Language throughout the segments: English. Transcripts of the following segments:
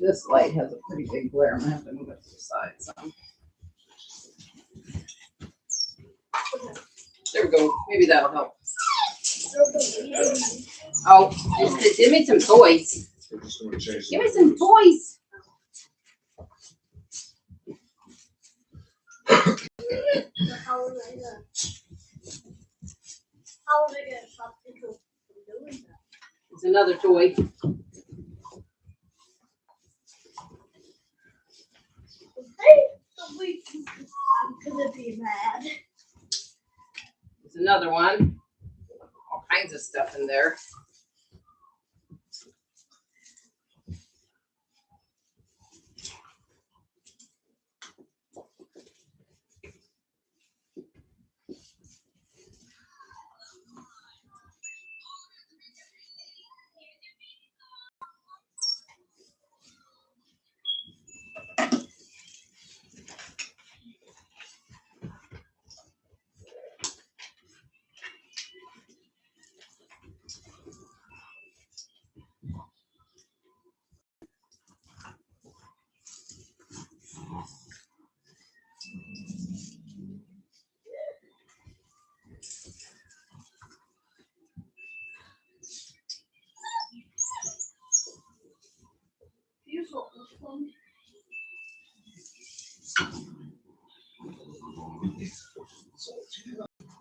this light has a pretty big glare. I'm gonna have to move it to the side some. There we go. Maybe that'll help. Oh, give me some toys. Give me some toys. How am I gonna stop people from doing that? It's another toy. I'm gonna be mad. It's another one. All kinds of stuff in there.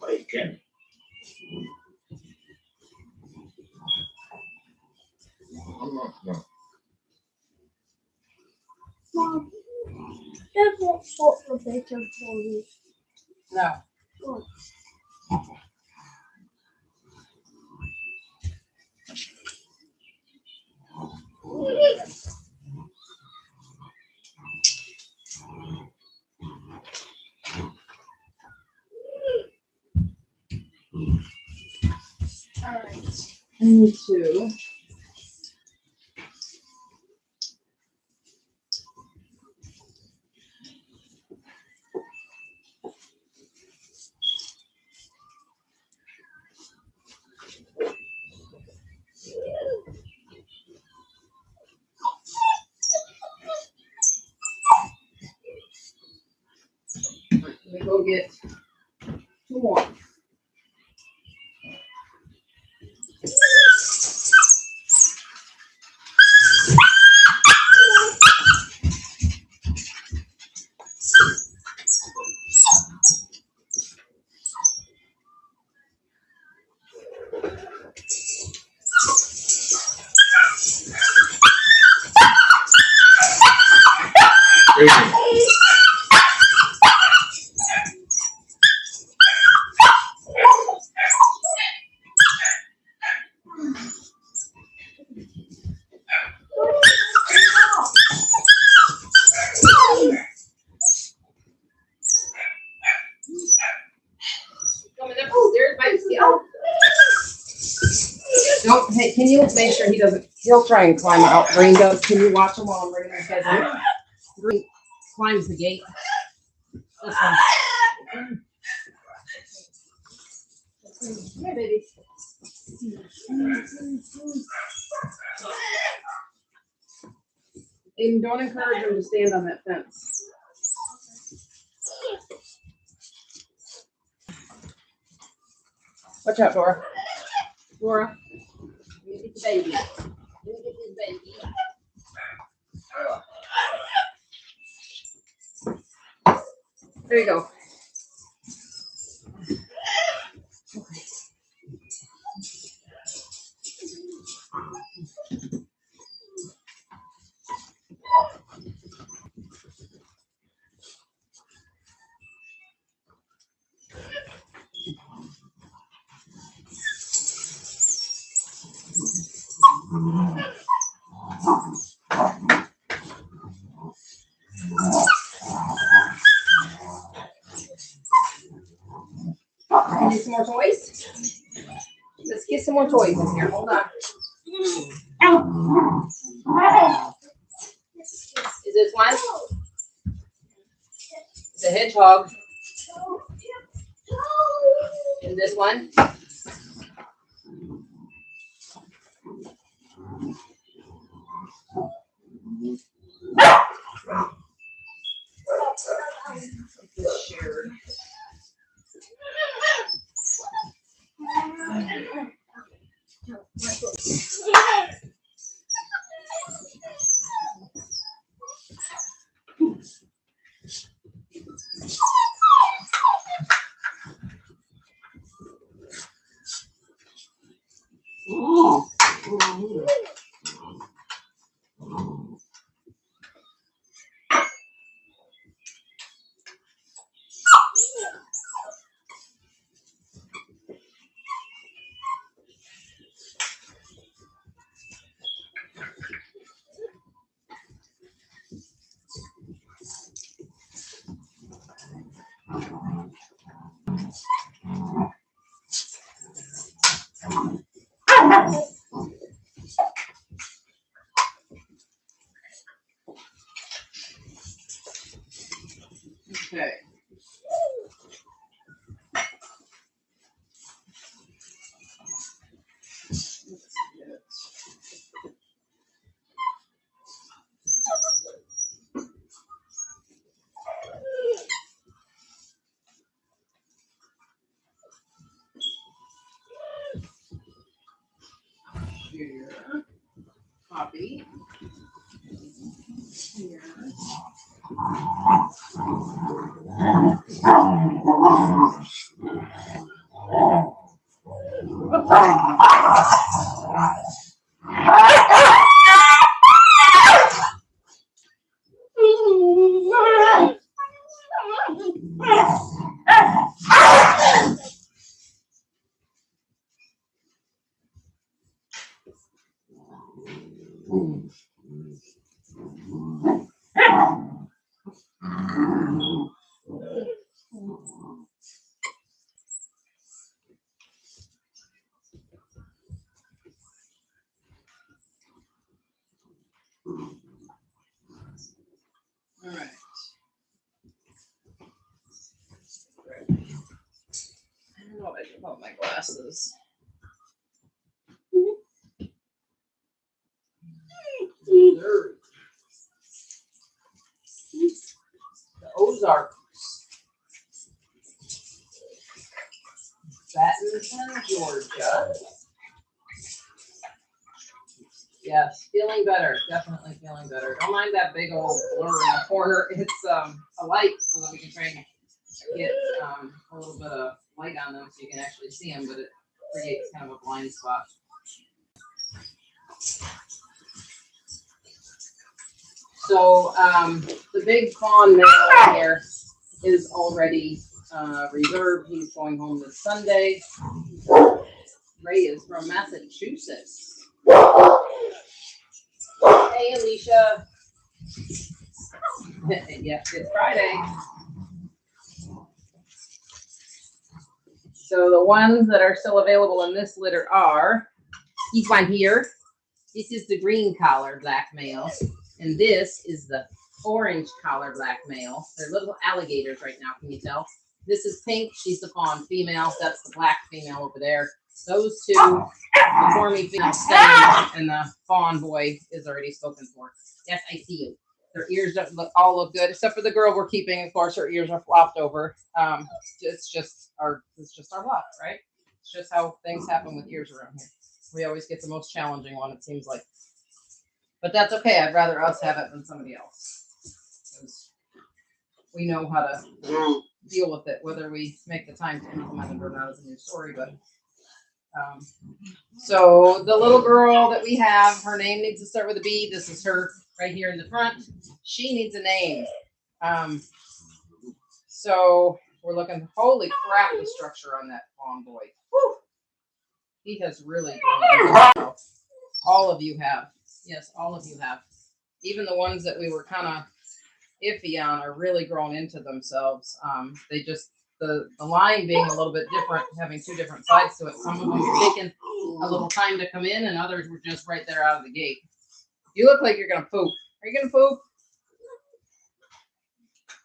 Bacon. No. Mom, there's not salt for bacon for me. No. Oh. All right. Me too. Let me go get 2 more. Don't, hey, can you make sure he doesn't, he'll try and climb out. Green does. Can you watch him while I'm bringing these guys in? Green climbs the gate. This one. Here, baby. Aiden, don't encourage him to stand on that fence. Watch out, Dora. Dora. Let me get the baby. Let me get this baby. There you go. Need some more toys? Let's get some more toys in here. Hold on. Is this one? It's a hedgehog. And this one? Okay. Here, copy. Here. All right. I don't know what I do about my glasses. The Ozarks. Battenton, Georgia. Yes, feeling better. Definitely feeling better. Don't mind that big old blur in the corner. It's a light so that we can try and get a little bit of light on them so you can actually see them, but it creates kind of a blind spot. So the big fawn male here is already reserved. He's going home this Sunday. Ray is from Massachusetts. Hey, Alicia. Yeah, it's Friday. So the ones that are still available in this litter are these one here. This is the green collar black male. And this is the orange collar black male. They're little alligators right now, can you tell? This is pink. She's the fawn female. That's the black female over there. Those two, the formy female and the fawn boy is already spoken for. Yes, I see you. Their ears don't look good, except for the girl we're keeping. Of course, her ears are flopped over. It's just our luck, right? It's just how things happen with ears around here. We always get the most challenging one, it seems like. But that's okay. I'd rather us have it than somebody else. Because we know how to deal with it, whether we make the time to implement it or not is a new story. But so the little girl that we have, her name needs to start with a B. This is her right here in the front. She needs a name. So we're looking, holy crap, the structure on that fawn boy. Whew. He has really grown. All of you have. Yes, all of you have. Even the ones that we were kind of iffy on are really grown into themselves. They just, the line being a little bit different, having two different sides to it. Some of them were taking a little time to come in and others were just right there out of the gate. You look like you're going to poop. Are you going to poop?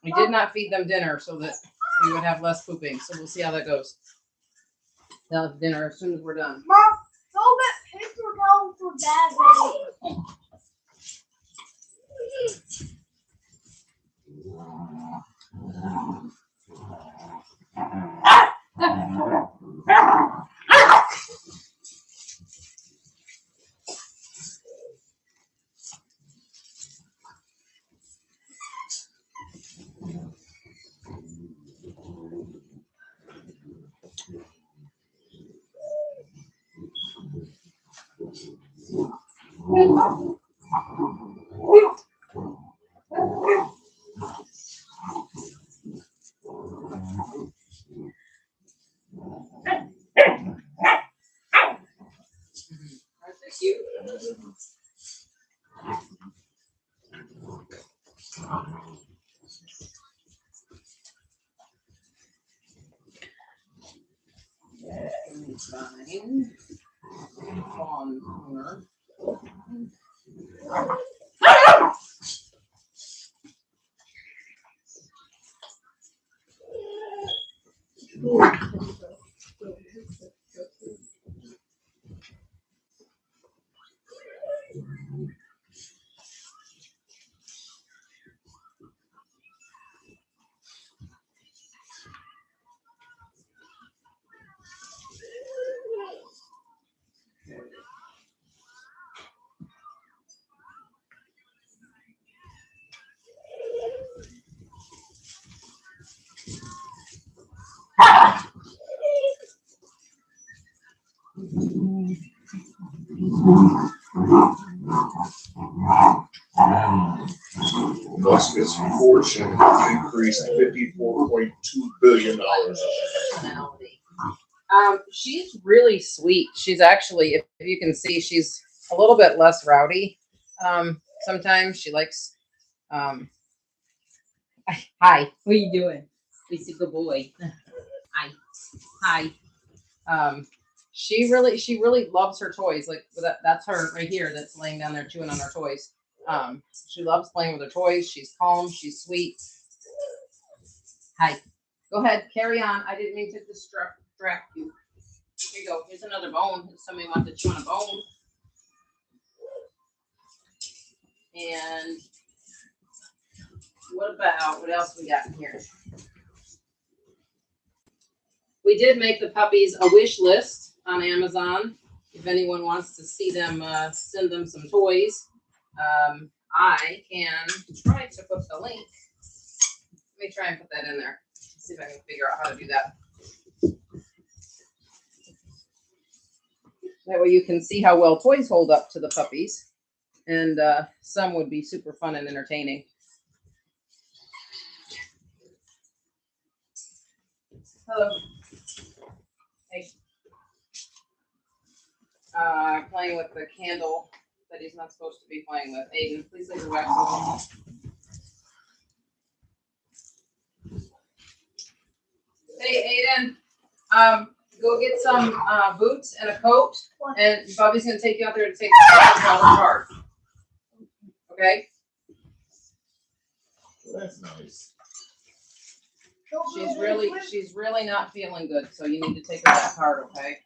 We did not feed them dinner so that we would have less pooping. So we'll see how that goes. They'll have dinner as soon as we're done. Mom, go get paper towel for Dad. That's you. Fine. Fawn corner. Musk's fortune increased $54.2 billion. Personality. She's really sweet. She's actually, if you can see, she's a little bit less rowdy. Sometimes she likes, hi, what are you doing? He's a good boy. Hi. She really loves her toys. Like that's her right here that's laying down there chewing on her toys. She loves playing with her toys. She's calm. She's sweet. Hi. Go ahead. Carry on. I didn't mean to distract you. Here you go. Here's another bone. If somebody wants to chew on a bone. And what else we got in here? We did make the puppies a wish list on Amazon. If anyone wants to see them, send them some toys. I can try to put the link. Let me try and put that in there. See if I can figure out how to do that. That way you can see how well toys hold up to the puppies. And some would be super fun and entertaining. Hello. Hey. Playing with the candle that he's not supposed to be playing with. Aiden, please leave the wax alone. Hey, Aiden, go get some boots and a coat, and Bobby's going to take you out there to take the card. Okay? That's nice. She's really not feeling good, so you need to take her that card, okay?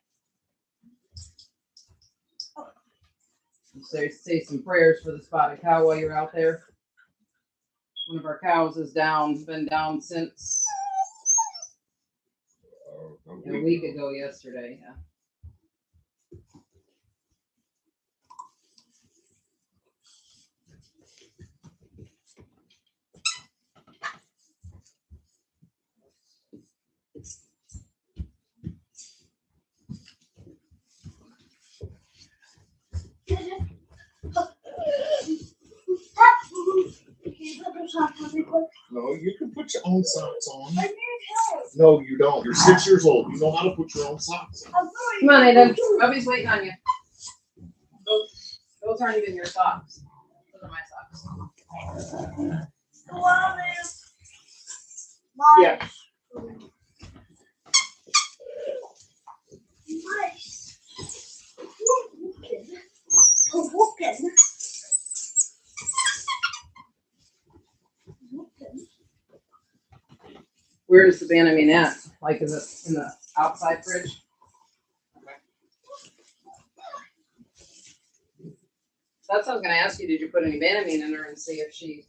Say some prayers for the spotted cow while you're out there. One of our cows is down, been down since a week ago yesterday. Yeah. No, you can put your own socks on. No, you don't. You're 6 years old. You know how to put your own socks on. Come on, Aiden. Bubby's waiting on you. Those aren't even your socks. Those are my socks. Yeah. Where is the Banamine at? Like, is it in the outside fridge? Okay. That's what I was going to ask you. Did you put any Banamine in her and see if she...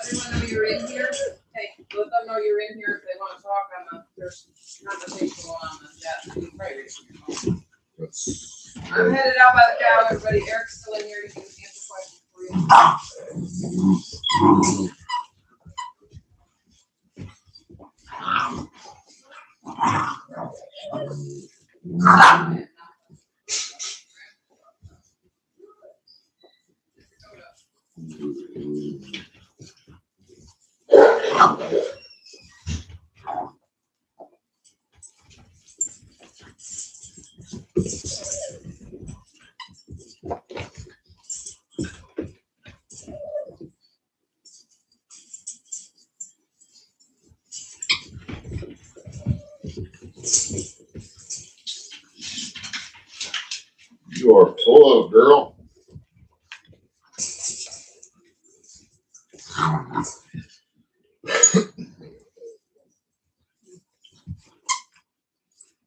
Everyone know you're in here. Hey, let them know you're in here if they want to talk on the. There's conversation going on in the chat. You can probably raise your phone. I'm headed out by the cow. Everybody, Eric's still in here. You can answer questions for you. You are full of, girl.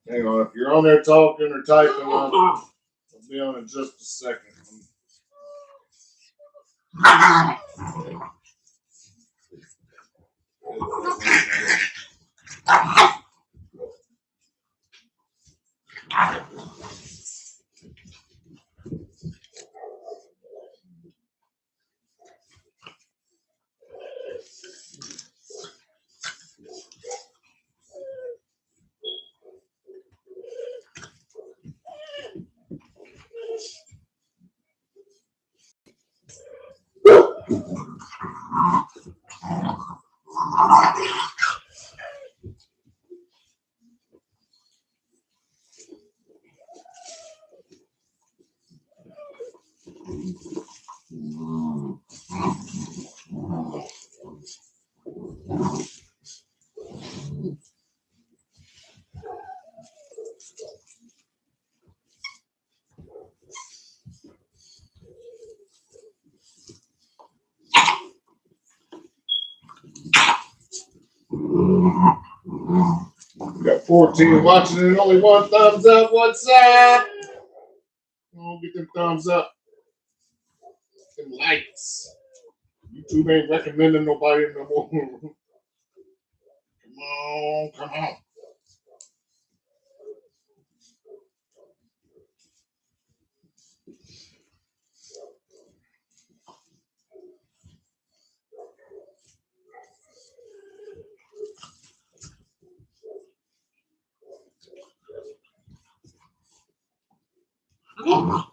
Hang on, if you're on there talking or typing, I'll be on in just a second. We got 14 watching and only one thumbs up. What's up? Oh, get them thumbs up. Them likes. YouTube ain't recommending nobody no more. Come on, come on. Come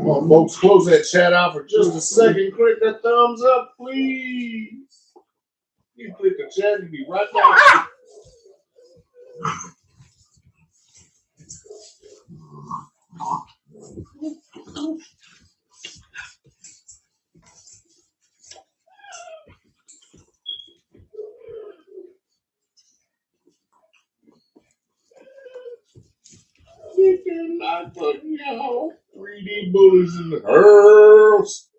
on, folks, close that chat out for just a second. Click that thumbs up, please. You click the chat, you'll be right back. Not putting y'all 3D bullies in the house.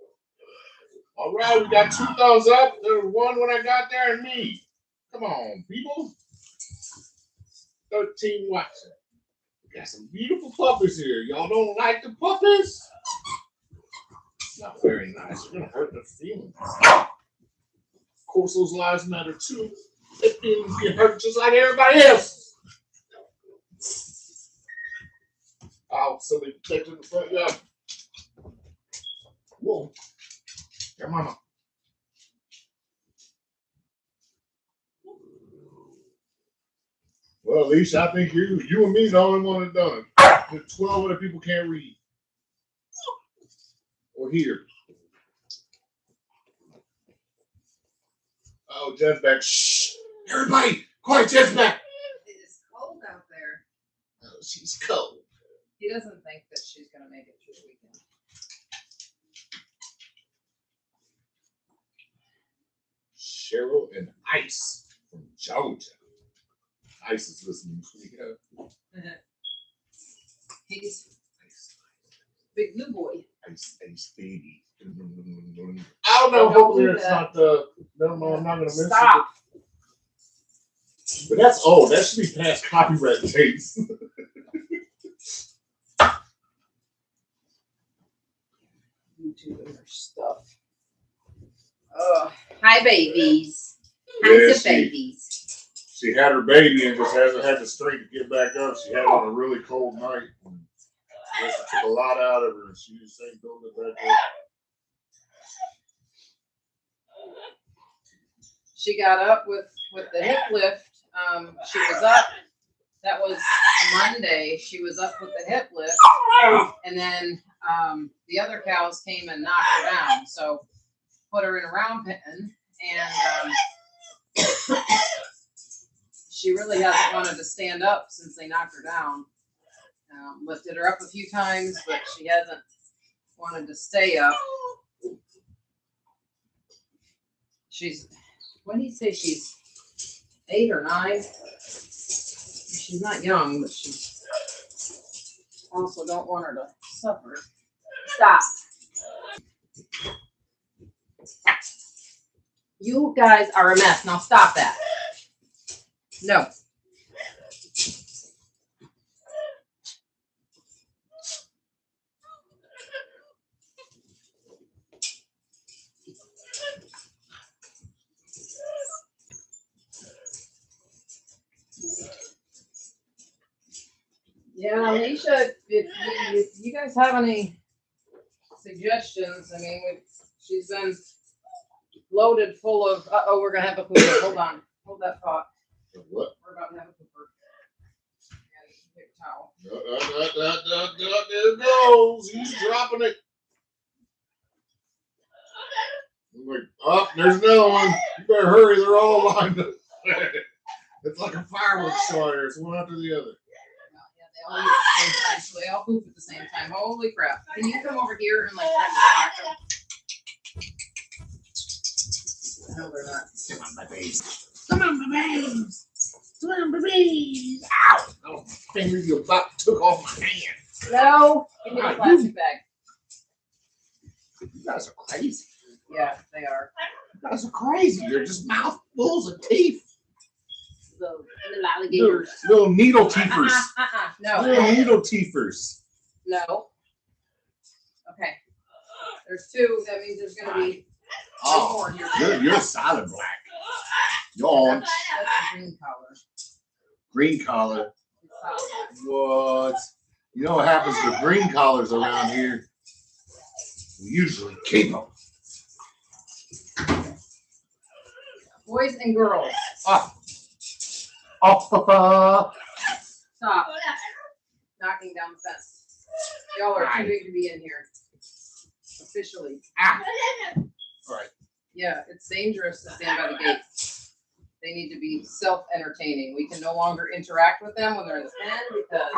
All right, we got 2 thumbs up. There was 1 when I got there and me. Come on, people. 13 watching. We got some beautiful puppies here. Y'all don't like the puppies? It's not very nice. You're going to hurt their feelings. Corso's lives matter too. Their feelings get hurt just like everybody else. Oh, somebody protected the front yard. Whoa. Your mama. Well, at least I think you and me the only one that done it. The 12 other people can't read or hear. Oh, Jen's back. Shh. Everybody, quiet, Jen's back. It is cold out there. Oh, she's cold. He doesn't think that she's going to make it through the weekend. Cheryl and Ice from Georgia. Ice is listening. He's big blue boy. Ice baby. I don't know. Hopefully it's not the. Never mind. I'm not gonna miss Stop. it. But that's old. That should be past copyright dates. YouTube and her stuff. Oh, hi babies. Hi Yeah, to babies. She had her baby and just hasn't had the strength to get back up. She had it on a really cold night. And I guess it took a lot out of her, and she just ain't building it back up. She got up with the hip lift. She was up. That was Monday. She was up with the hip lift, and then the other cows came and knocked her down. So put her in a round pen, and she really hasn't wanted to stand up since they knocked her down. Lifted her up a few times, but she hasn't wanted to stay up. She's, what did he say? She's 8 or 9. She's not young, but she also don't want her to suffer. Stop. You guys are a mess. Now stop that. No. Yeah, Alicia, if you guys have any suggestions, I mean, she's been loaded full of, uh-oh, we're going to have a pooper. Hold on. Hold that thought. What? We're about to have a pooper. Paper towel. There it goes. He's dropping it. I'm like, oh, there's another one. You better hurry. They're all lined up. It's like a fireworks show here. It's one after the other. Yeah, they all eat at the same time, so they all poop at the same time. Holy crap. Can you come over here and like try to distract them? No, they're not. Come on, my babes. Come on, my babes. Come on, my babes. Ow. Oh, finger you about took off my hand. No. Give me the plastic bag. You guys are crazy. Yeah, they are. You guys are crazy. They're just mouthfuls of teeth. Little alligators. Little needle teethers. No. Little needle teethers. No. Okay. There's 2. That means there's going to be Oh, 3 more here. you're solid black. Yawn. That's the green collar. Green collar. It's solid. What? You know what happens to green collars around here? We usually keep them. Boys and girls. Oh. Oh. Stop knocking down the fence. Y'all are too big to be in here. Officially. Ah. All right. Yeah, it's dangerous to stand by the gate. They need to be self-entertaining. We can no longer interact with them when they're in the pen because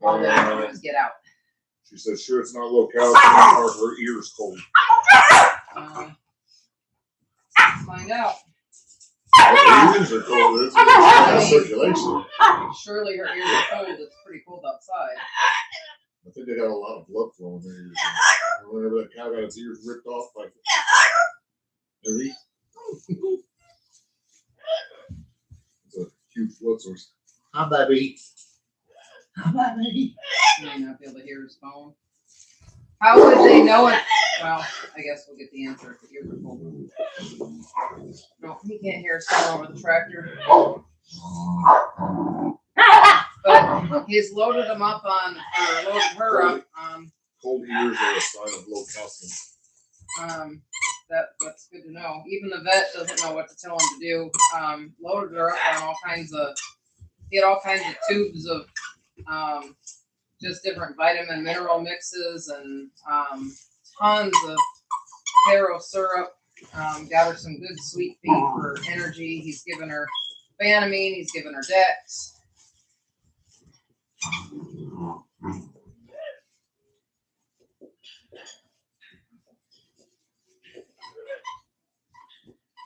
all they want to do is get out. She said, sure, it's not locality or her ears cold. Let's find out. Her ears are cold. It's circulation. Surely her ears are cold. It's pretty cold outside. I think they got a lot of blood flow in their ears. Whenever that cow got its ears ripped off, like every. It's a huge blood source. Hi, baby. Hi, baby. You may not be able to hear his phone. How would they know it? Well, I guess we'll get the answer if the ears are cold. No, he can't hear his phone over the tractor. But he's loaded them up on, or loaded her up on. Cold ears are a sign of low calcium. That's good to know. Even the vet doesn't know what to tell him to do. Loaded her up on all kinds of, he had all kinds of tubes of just different vitamin mineral mixes and tons of taro syrup. Got her some good sweet feed for energy. He's given her Banamine. He's given her Dex.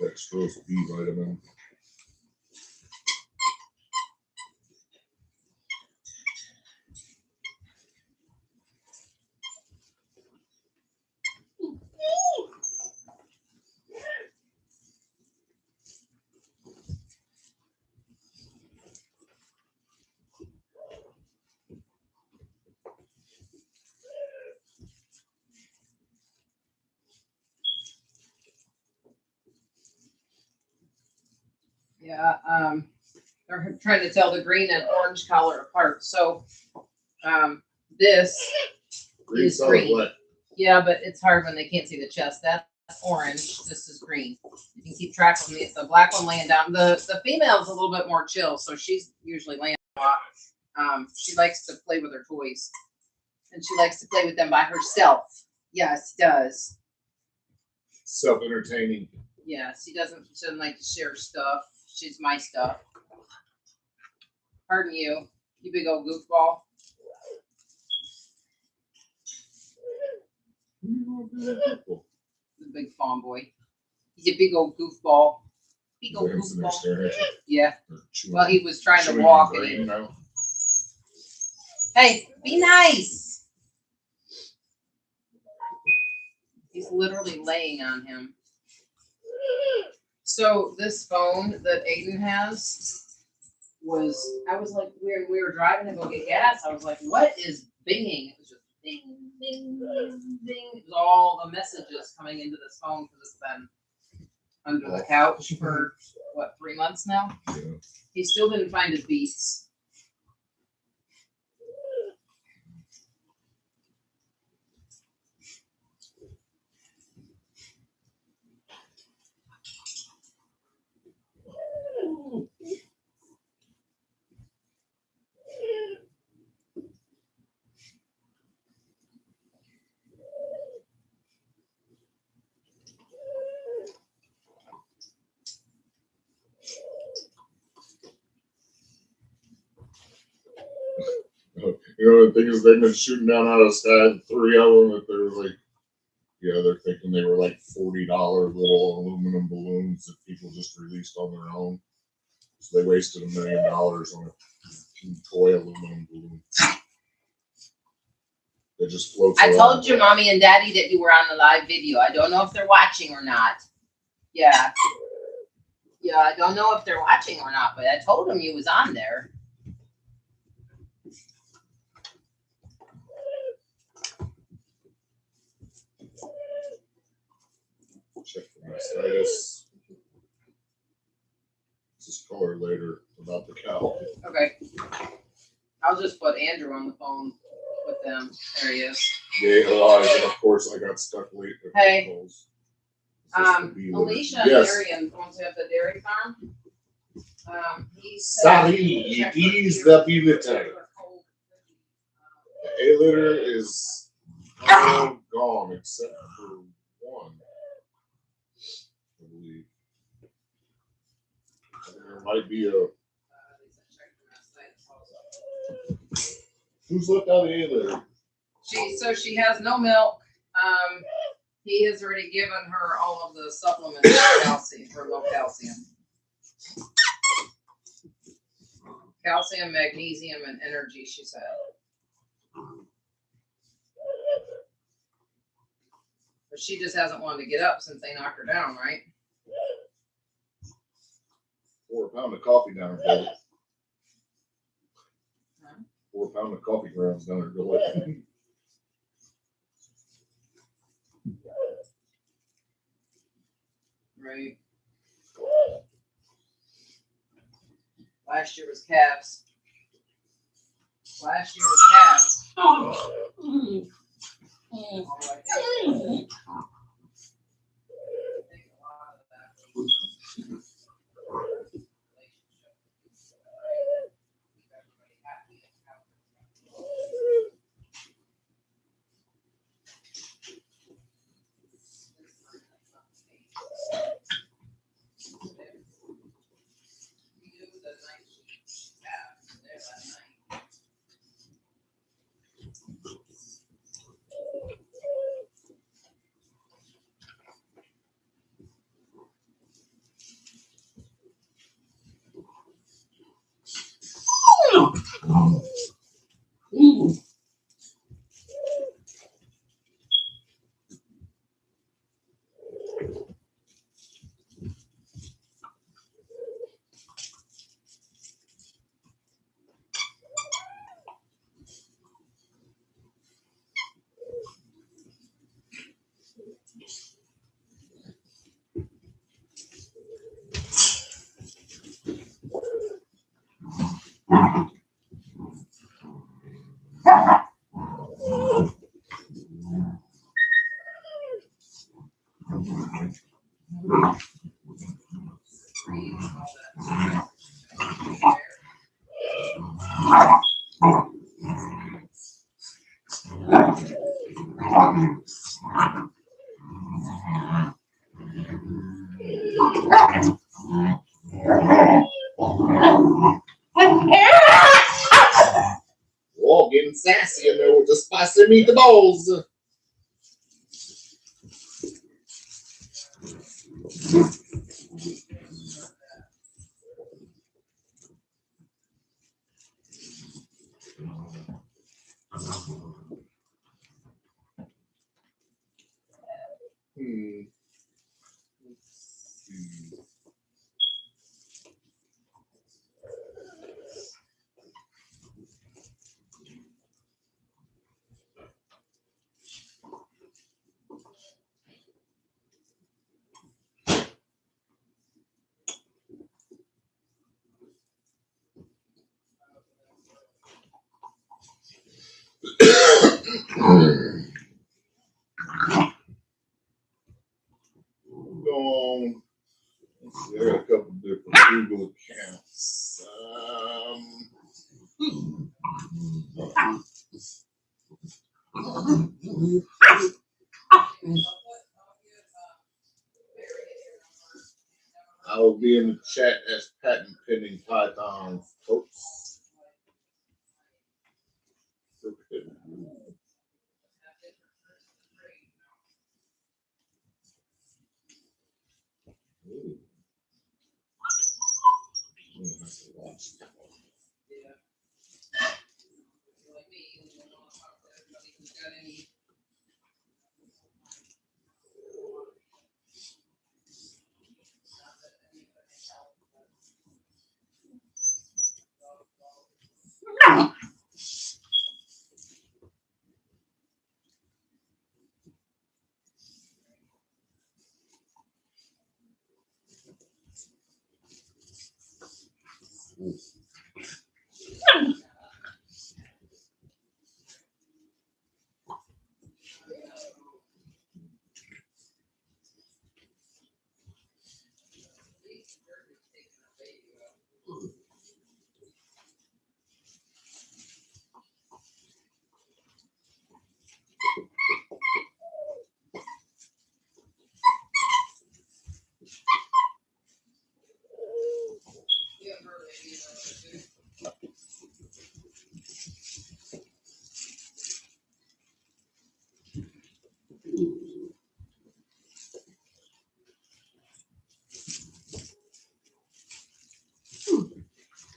dextrose B vitamin. Yeah, they're trying to tell the green and orange color apart. So, this Green is solid green. black. Yeah, but it's hard when they can't see the chest. That's orange. This is green. You can keep track of the black one laying down. The female is a little bit more chill, so she's usually laying a lot. She likes to play with her toys, and she likes to play with them by herself. Yes, does. Self-entertaining. Yeah, she doesn't like to share stuff. She's my stuff. Pardon you, you big old goofball. The big fawn boy. He's a big old goofball. Big old goofball. Yeah. Well, he was trying to walk and he... Hey, be nice. He's literally laying on him. So this phone that Aiden has I was like, we were driving to go get gas. I was like, what is binging? It was just ding, ding, ding, ding. It was all the messages coming into this phone because it's been under the couch for, what, 3 months now? Yeah. He still didn't find his beats. You know, the thing is, they've been shooting down out of the sky, 3 of them, that they're like, yeah, they're thinking they were like $40 little aluminum balloons that people just released on their own. So they wasted $1 million on a toy aluminum balloon. That just floats around. I told your mommy and daddy that you were on the live video. I don't know if they're watching or not. Yeah. Yeah, I don't know if they're watching or not, but I told them you was on there. Check for mastitis. This is color later about the cow. Okay. I'll just put Andrew on the phone with them. There he is. Yeah, and of course I got stuck late. Hey. Alicia and Darian wants to have the dairy farm. He said Sally, it is the B-litter. The A-litter is all gone except for one, I believe. There might be a... Who's left out of the A-litter? She has no milk. He has already given her all of the supplements for calcium, for low calcium. Calcium, magnesium, and energy, she said. But she just hasn't wanted to get up since they knocked her down, right? 4 pound of coffee down her belly. Huh? 4 pound of coffee grounds down her belly. Right. Last year was calves. Last year was calves. Mm. All right. Ooh. Oh, getting sassy in there with the spicy meatballs. Let's see. Um, let's see, I got a couple different Google accounts. I will be in the chat as patent pending Python folks.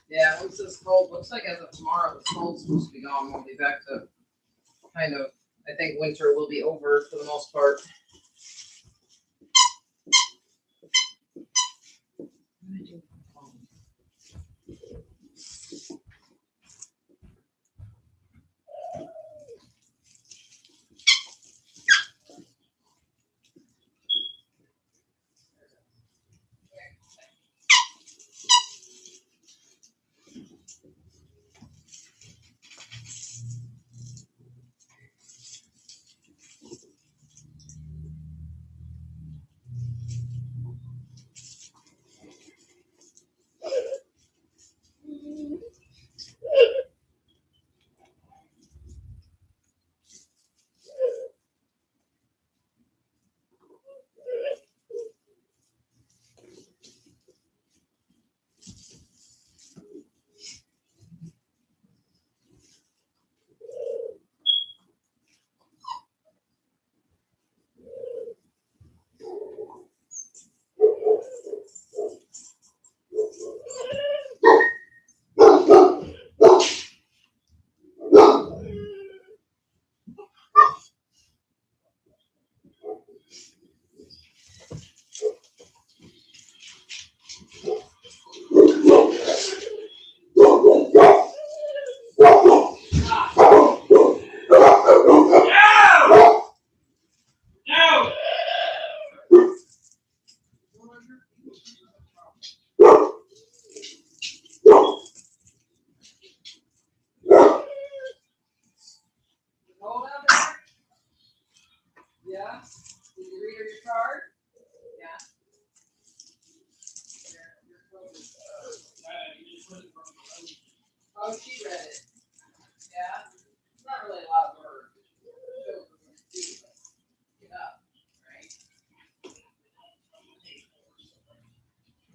Yeah, once this cold, looks like as of tomorrow, the cold's supposed to be gone. We'll be back to kind of, I think winter will be over for the most part.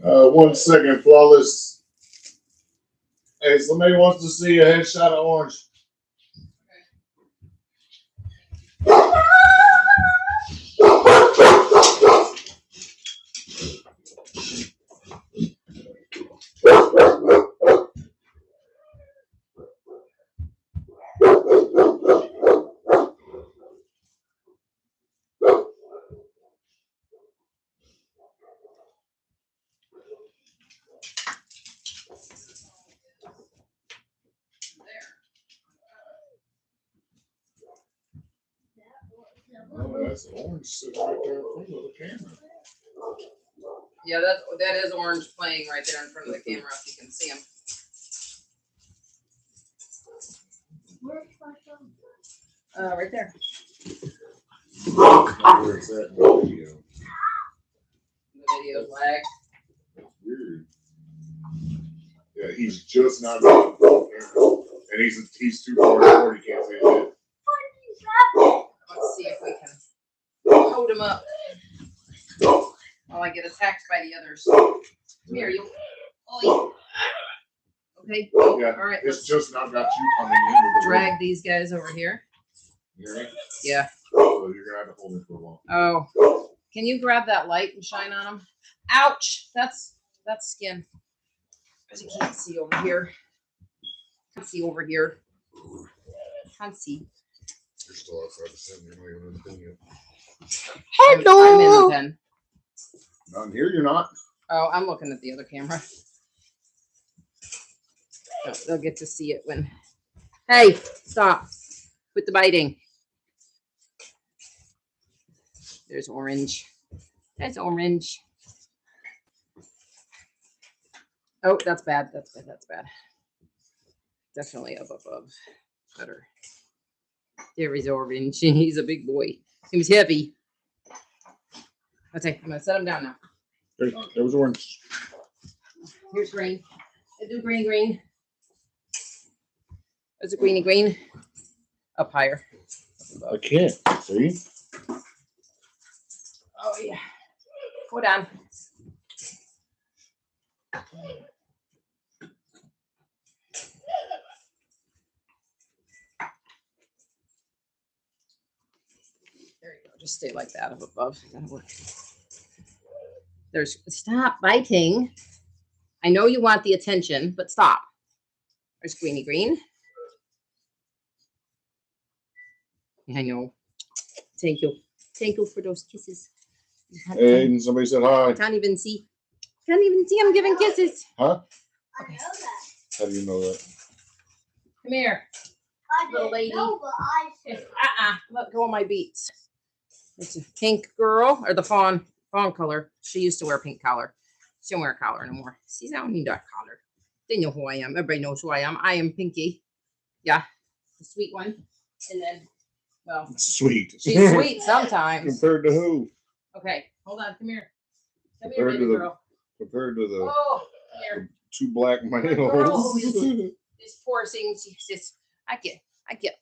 1 second, flawless. Hey, somebody wants to see a headshot of orange. Oh, that's orange sitting right there in front of the camera. Yeah, that is orange playing right there in front of the camera if you can see him. Where's my phone? Right there. Where it's at in the video. The video's lag. That's weird. Yeah, he's just not got it. And he's too far forward, he can't see it. Let's see if we can hold him up while I get attacked by the others. Come here, you. Oh, okay. Yeah, All right. it's Let's just not got you coming in with the drag these guys over here. You hear me? Yeah. So you're gonna have to hold it for a while. Oh, can you grab that light and shine on them? Ouch! That's skin. I can't see over here. Can't see over here. Can't see. You're still outside the pen. You're not even in the pen yet. I'm in the pen. Not in here, you're not. Oh, I'm looking at the other camera. Oh, they'll get to see it when. Hey, stop. Quit the biting. There's orange. That's orange. Oh, that's bad. That's bad. That's bad. Definitely up above. Better. There is orange. He's a big boy. He was heavy. Okay, I'm gonna set him down now. There was orange. Here's green. I do green. There's a green. Up higher. Up I can't. See? Oh yeah. Go down. There you go. Just stay like that up above. That'll work. Stop biting. I know you want the attention, but stop. There's green. I know. Thank you. Thank you for those kisses. Hey, and somebody said hi. I can't even see. I'm giving kisses. Huh? I know that. How do you know that? Come here. I Little didn't lady. know, but I said. Let go of my beats. It's a pink girl, or the fawn color. She used to wear a pink collar. She don't wear a collar anymore. See, I don't need that collar. They know who I am. Everybody knows who I am. I am Pinky. Yeah, the sweet one. And then, well, Sweet. she's sweet sometimes. Compared to who? Okay, hold on. Come here. Come here, Compared baby to the girl. compared to the Oh, come here. two black girl males. This poor thing, she says, I get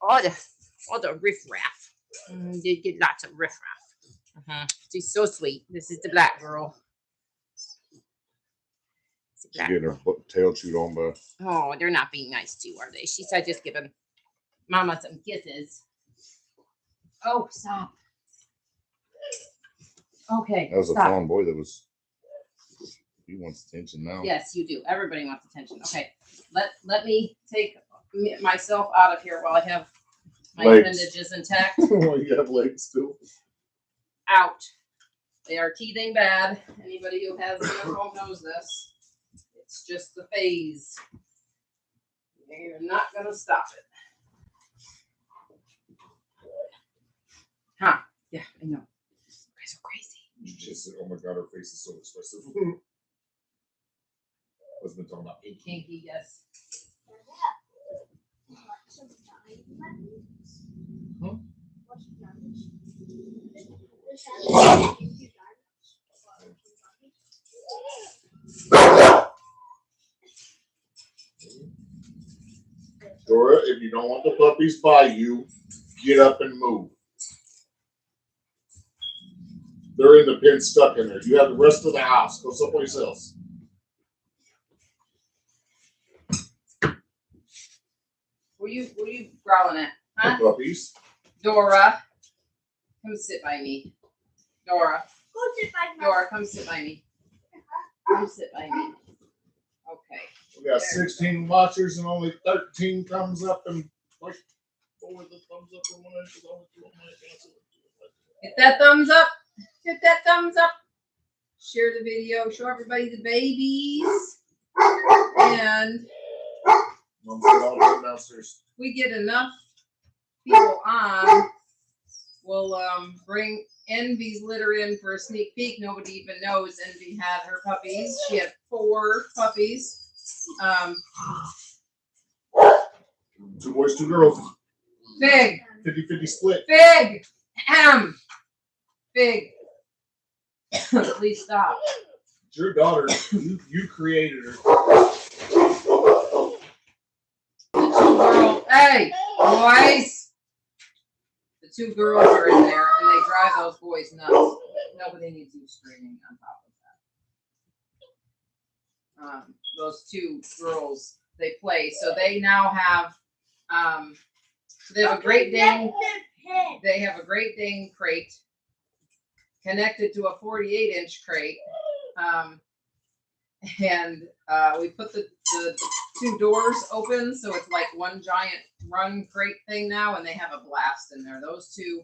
all the riffraff. They get lots of riffraff. She's so sweet. This is the black girl. It's the She's black getting her girl. tail chewed on by. Oh, they're not being nice to you, are they? She said just giving Mama some kisses. Oh, stop. Okay, That was a stop. fawn boy that was. He wants attention now. Yes, you do. Everybody wants attention. Okay, let me take myself out of here while I have my Legs. appendages intact. Well, you have legs still. Out. They are teething bad. Anybody who has them at home knows this. It's just the phase. You're not going to stop it. Huh. Yeah, I know. You guys are crazy. She said, "Oh my God, her face is so expressive." What's been talking about? Kinky, yes. Huh? Dora, if you don't want the puppies by you, get up and move. They're in the pen stuck in there. You have the rest of the house. Go someplace else. What are you growling at? Huh? The puppies. Dora, come sit by me. Dora, Go sit by my Dora, come sit by me. Come sit by me. Okay. We got 16 watchers and only 13 thumbs up and like 4 of the thumbs up and 1 inch is only 2 on my account. Hit that thumbs up. Hit that thumbs up. Share the video. Show everybody the babies. And Mom's got all the downstairs. we get enough people on, we'll bring Envy's litter in for a sneak peek. Nobody even knows Envy had her puppies. She had 4 puppies. 2 boys, 2 girls. Big. 50-50 split. Big. Big. Please stop. It's your daughter. You created her. The 2 girls. Hey, boys. The 2 girls are in there, and they drive those boys nuts. Nobody needs you screaming on top of that. Those 2 girls, they play. So they now have, so they have a Great Dane. They have a Great Dane crate connected to a 48-inch crate. And we put the 2 doors open, so it's like one giant run crate thing now, and they have a blast in there. Those 2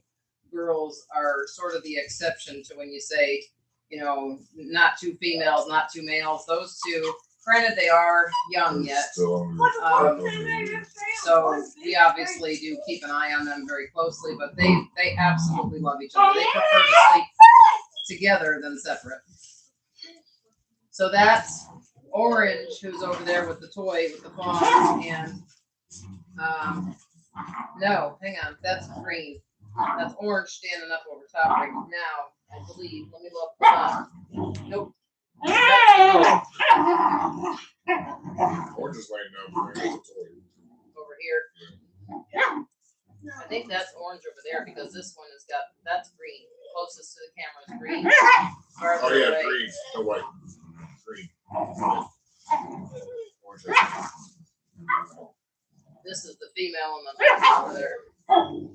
girls are sort of the exception to when you say, you know, not 2 females, not 2 males. Those 2, granted, they are young yet. So we obviously do keep an eye on them very closely, but they absolutely love each other. They prefer to sleep together than separate. So that's Orange, who's over there with the toy with the fawns, and no, hang on, that's Green. That's Orange standing up over top right now, I believe. Let me look. Nope. Or just laying down for the toy. Over here. I think that's Orange over there because this one has got, that's Green. Closest to the camera is Green. Farther Oh yeah, away. green. No white. Green. Orange. This is the female and the male over there. And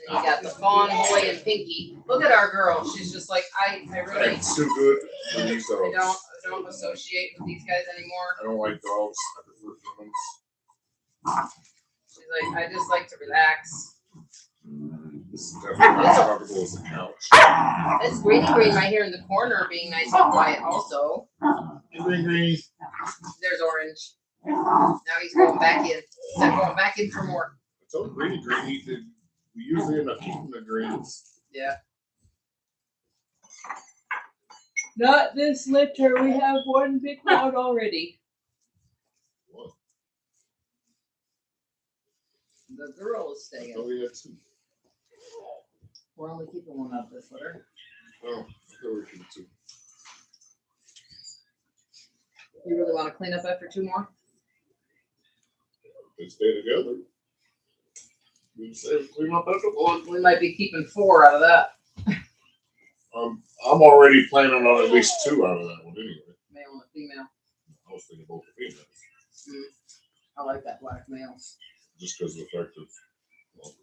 you got the fawn boy and Pinky. Look at our girl. She's just like, I really, It's too good for these dogs. I don't associate with these guys anymore. I don't like dogs. I prefer humans. She's like, I just like to relax. This is definitely not as comfortable as the couch. It's Greeny Green right here in the corner being nice and quiet also. Green. There's Orange. Now he's going back in. He's going back in for more. I told Green, we usually end up keeping the greens. Yeah. Not this litter. We have one big one already. What? The girl is staying. Oh, we had 2. We're only keeping one of this litter. Oh, I thought we were keeping 2. You really want to clean up after 2 more? They stay together. We say clean up after 1. We might be keeping 4 out of that. I'm already planning on at least 2 out of that one anyway. Male and female. I was thinking both the females. I like that black male. Just because of the fact that, well,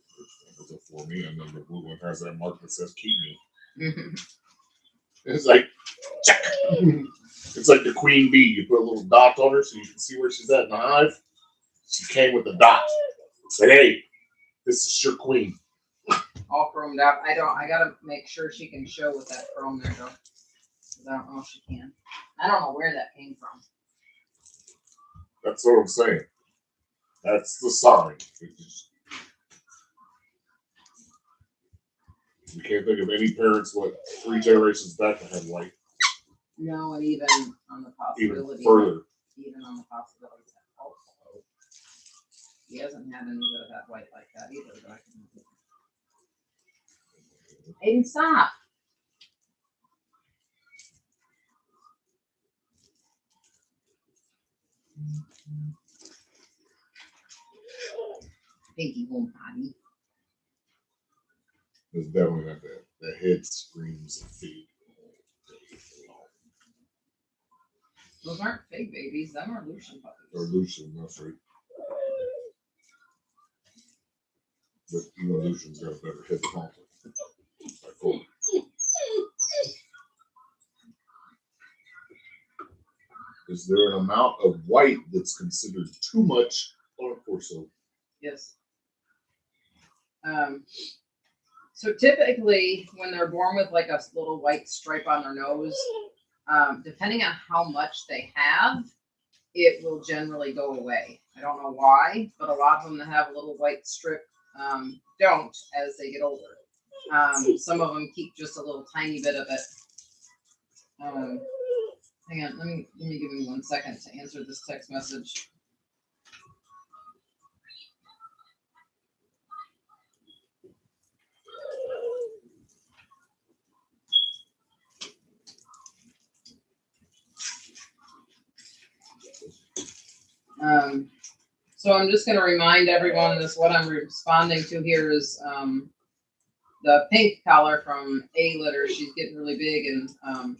for me, and then the blue one has that mark that says keep me. It's like, check. It's like the queen bee. You put a little dot on her so you can see where she's at in the hive. She came with the dot. Said, hey, this is your queen. All chromed out. I gotta make sure she can show with that chrome there though. I don't know if she can. I don't know where that came from. That's what I'm saying. That's the sign. We can't think of any parents, 3 generations back that had white. No, and even on the possibility. Even further. Even on the possibility that also. He hasn't had any that have had white like that either. But I can. Aiden, stop. Pinky home potty. It's definitely not that. That head screams and feed. Those aren't fake babies. Them are Lucian puppies. Or Lucian, that's right. But even Lucian's got a better head count. Is there an amount of white that's considered too much on a Corso? Yes. So typically, when they're born with like a little white stripe on their nose, depending on how much they have, it will generally go away. I don't know why, but a lot of them that have a little white strip don't as they get older. Some of them keep just a little tiny bit of it. Hang on, let me give me 1 second to answer this text message. So I'm just going to remind everyone this. What I'm responding to here is the pink collar from A litter. She's getting really big and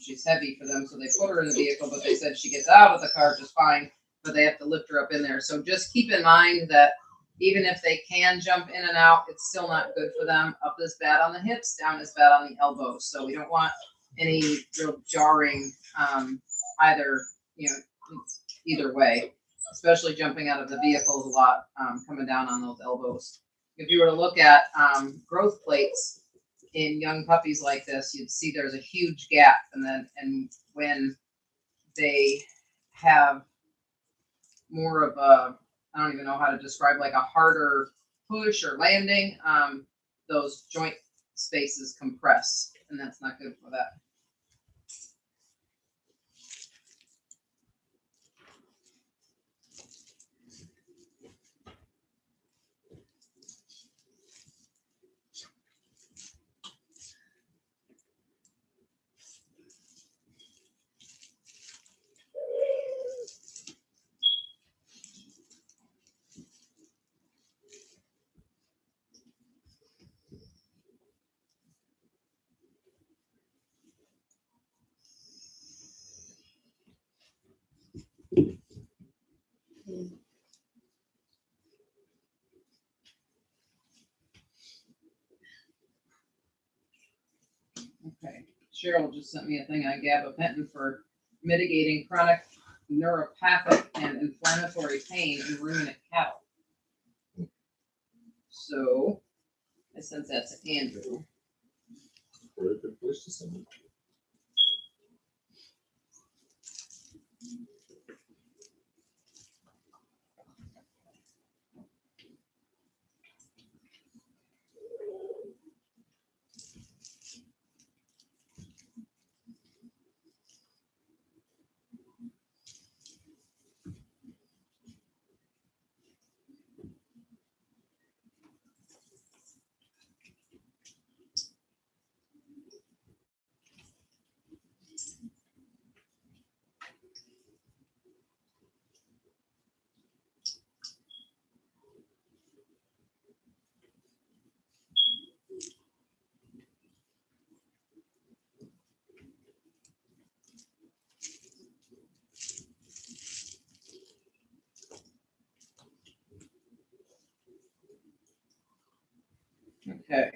she's heavy for them, so they put her in the vehicle. But they said she gets out of the car just fine, but they have to lift her up in there. So just keep in mind that even if they can jump in and out, it's still not good for them. Up is bad on the hips, down is bad on the elbows. So we don't want any real jarring either way. Especially jumping out of the vehicles a lot, coming down on those elbows. If you were to look at growth plates in young puppies like this, you'd see there's a huge gap, and when they have more of a, I don't even know how to describe, like a harder push or landing, those joint spaces compress, and that's not good for that. Okay, Cheryl just sent me a thing on gabapentin for mitigating chronic neuropathic and inflammatory pain in ruminant cattle. So I sent that to Andrew. Very good place to send it. Okay.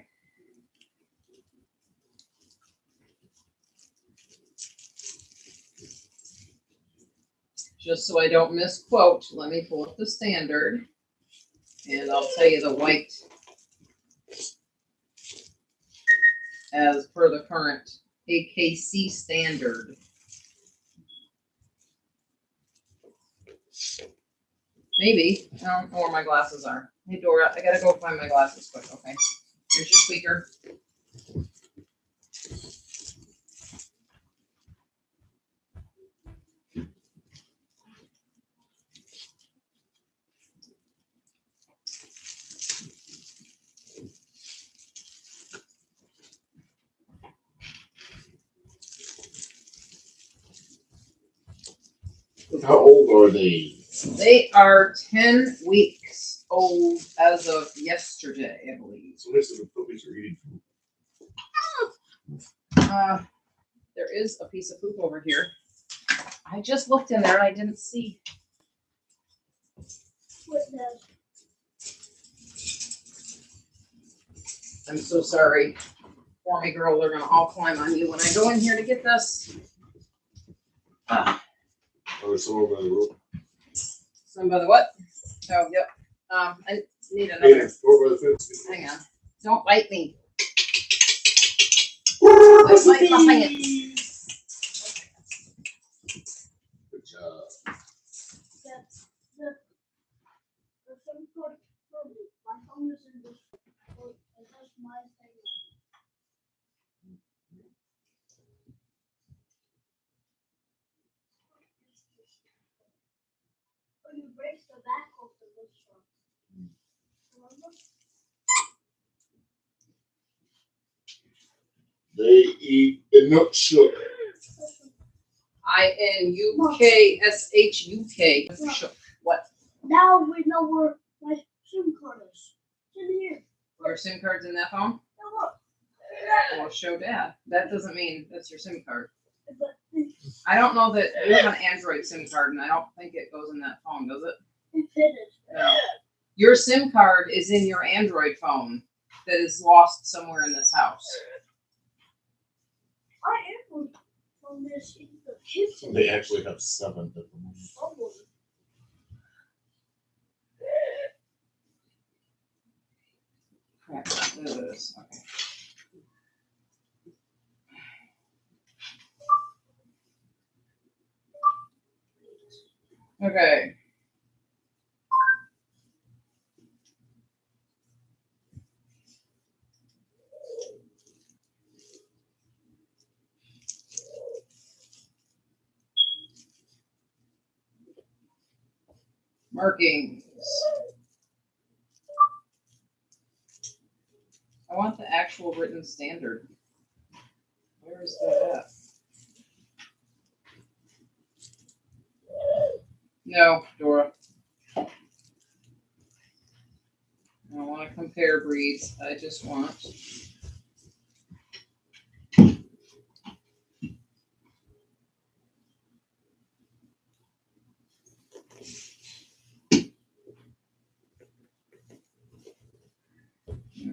Just so I don't misquote, let me pull up the standard and I'll tell you the white as per the current AKC standard. Maybe. I don't know where my glasses are. Hey, Dora, I gotta go find my glasses quick, okay? Here's your speaker. How old are they? They are 10 weeks old as of yesterday, I believe. So most of the puppies are eating food. There is a piece of poop over here. I just looked in there and I didn't see. What the? I'm so sorry. For me, girl, they're gonna all climb on you when I go in here to get this. Oh, there's someone by the rope. Some by the what? Oh, yep. I need Hey, another. it's over by the fence. Hang on. Don't bite me. That's my behind. Good job. There's some sort of problem. My phone is in this. It has my thing. When you break the back of the this one. Remember? They eat the nut sugar. INUKSHUK. What? Now we know where my SIM card is. It's in here. Your SIM card's in that phone? Now look. Well, show Dad. That doesn't mean that's your SIM card. But I don't know that you have an Android SIM card, and I don't think it goes in that phone, does it? it fitted. No. Your SIM card is in your Android phone that is lost somewhere in this house. I am on this in the kitchen. They actually have 7 at the moment. Oh, Crap, there it is. Okay. Okay. Markings. I want the actual written standard. Where is that at? No, Dora. I don't want to compare breeds. I just want.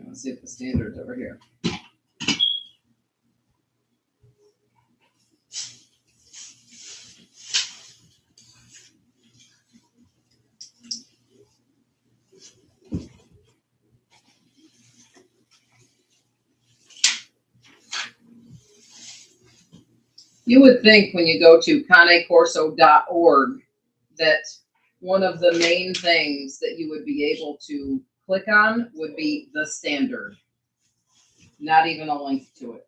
Let's see if the standard's over here. You would think when you go to canecorso.org that one of the main things that you would be able to click on would be the standard. Not even a link to it.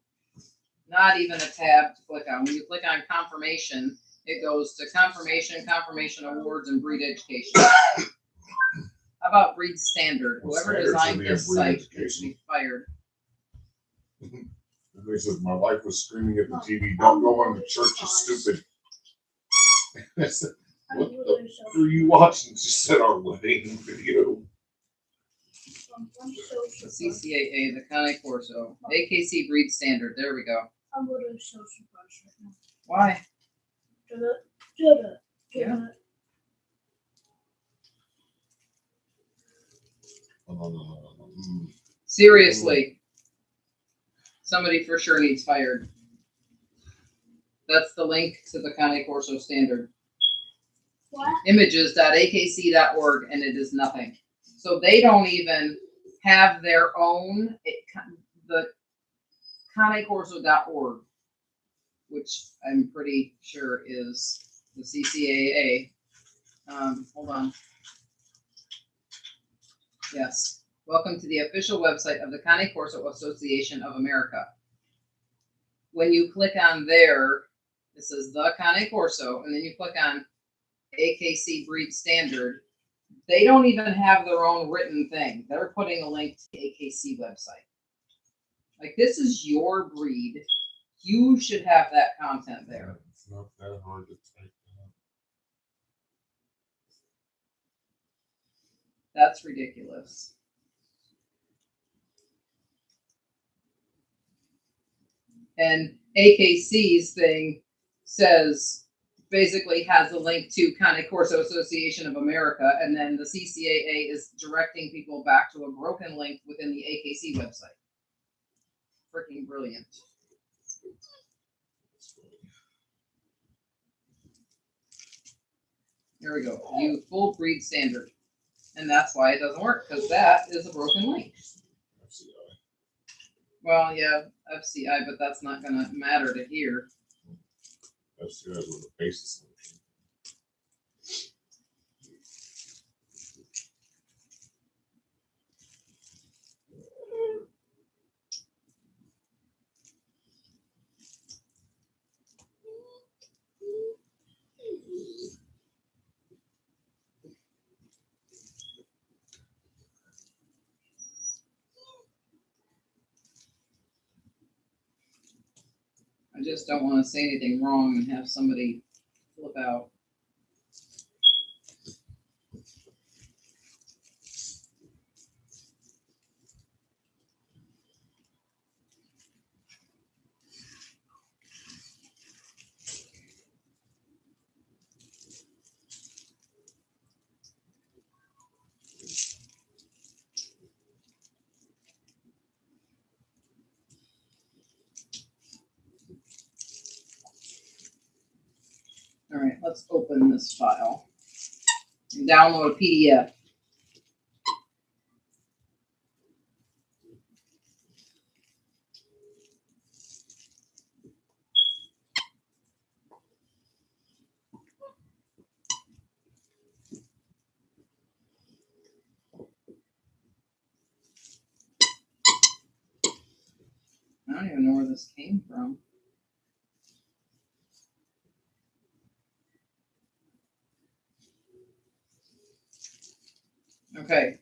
Not even a tab to click on. When you click on confirmation, it goes to confirmation, confirmation awards, and breed education. How about breed standard? Whoever designed this site should be fired. They said my wife was screaming at the TV, "Don't go on the church, you stupid." I said, "What the f are you watching?" She said, "Our wedding video." The CCAA, the Cane Corso, AKC breed standard. There we go. I'm literally so surprised right now. Why? Yeah. Seriously. Somebody for sure needs fired. That's the link to the Cane Corso standard. What? Images.akc.org, and it is nothing. So they don't even have their own, the canecorso.org, which I'm pretty sure is the CCAA. Hold on. Yes. Welcome to the official website of the Cane Corso Association of America. When you click on there, it says the Cane Corso, and then you click on AKC breed standard. They don't even have their own written thing. They're putting a link to the AKC website. Like, this is your breed. You should have that content there. It's not that hard to type that. That's ridiculous. And AKC's thing says basically has a link to Cane Corso Association of America, and then the CCAA is directing people back to a broken link within the AKC website. Freaking brilliant. Here we go. View full breed standard. And that's why it doesn't work, because that is a broken link. Well, yeah, FCI, but that's not going to matter to here. FCI is what the basis is. I just don't want to say anything wrong and have somebody flip out. All right, let's open this file and download a PDF. I don't even know where this came from. Okay.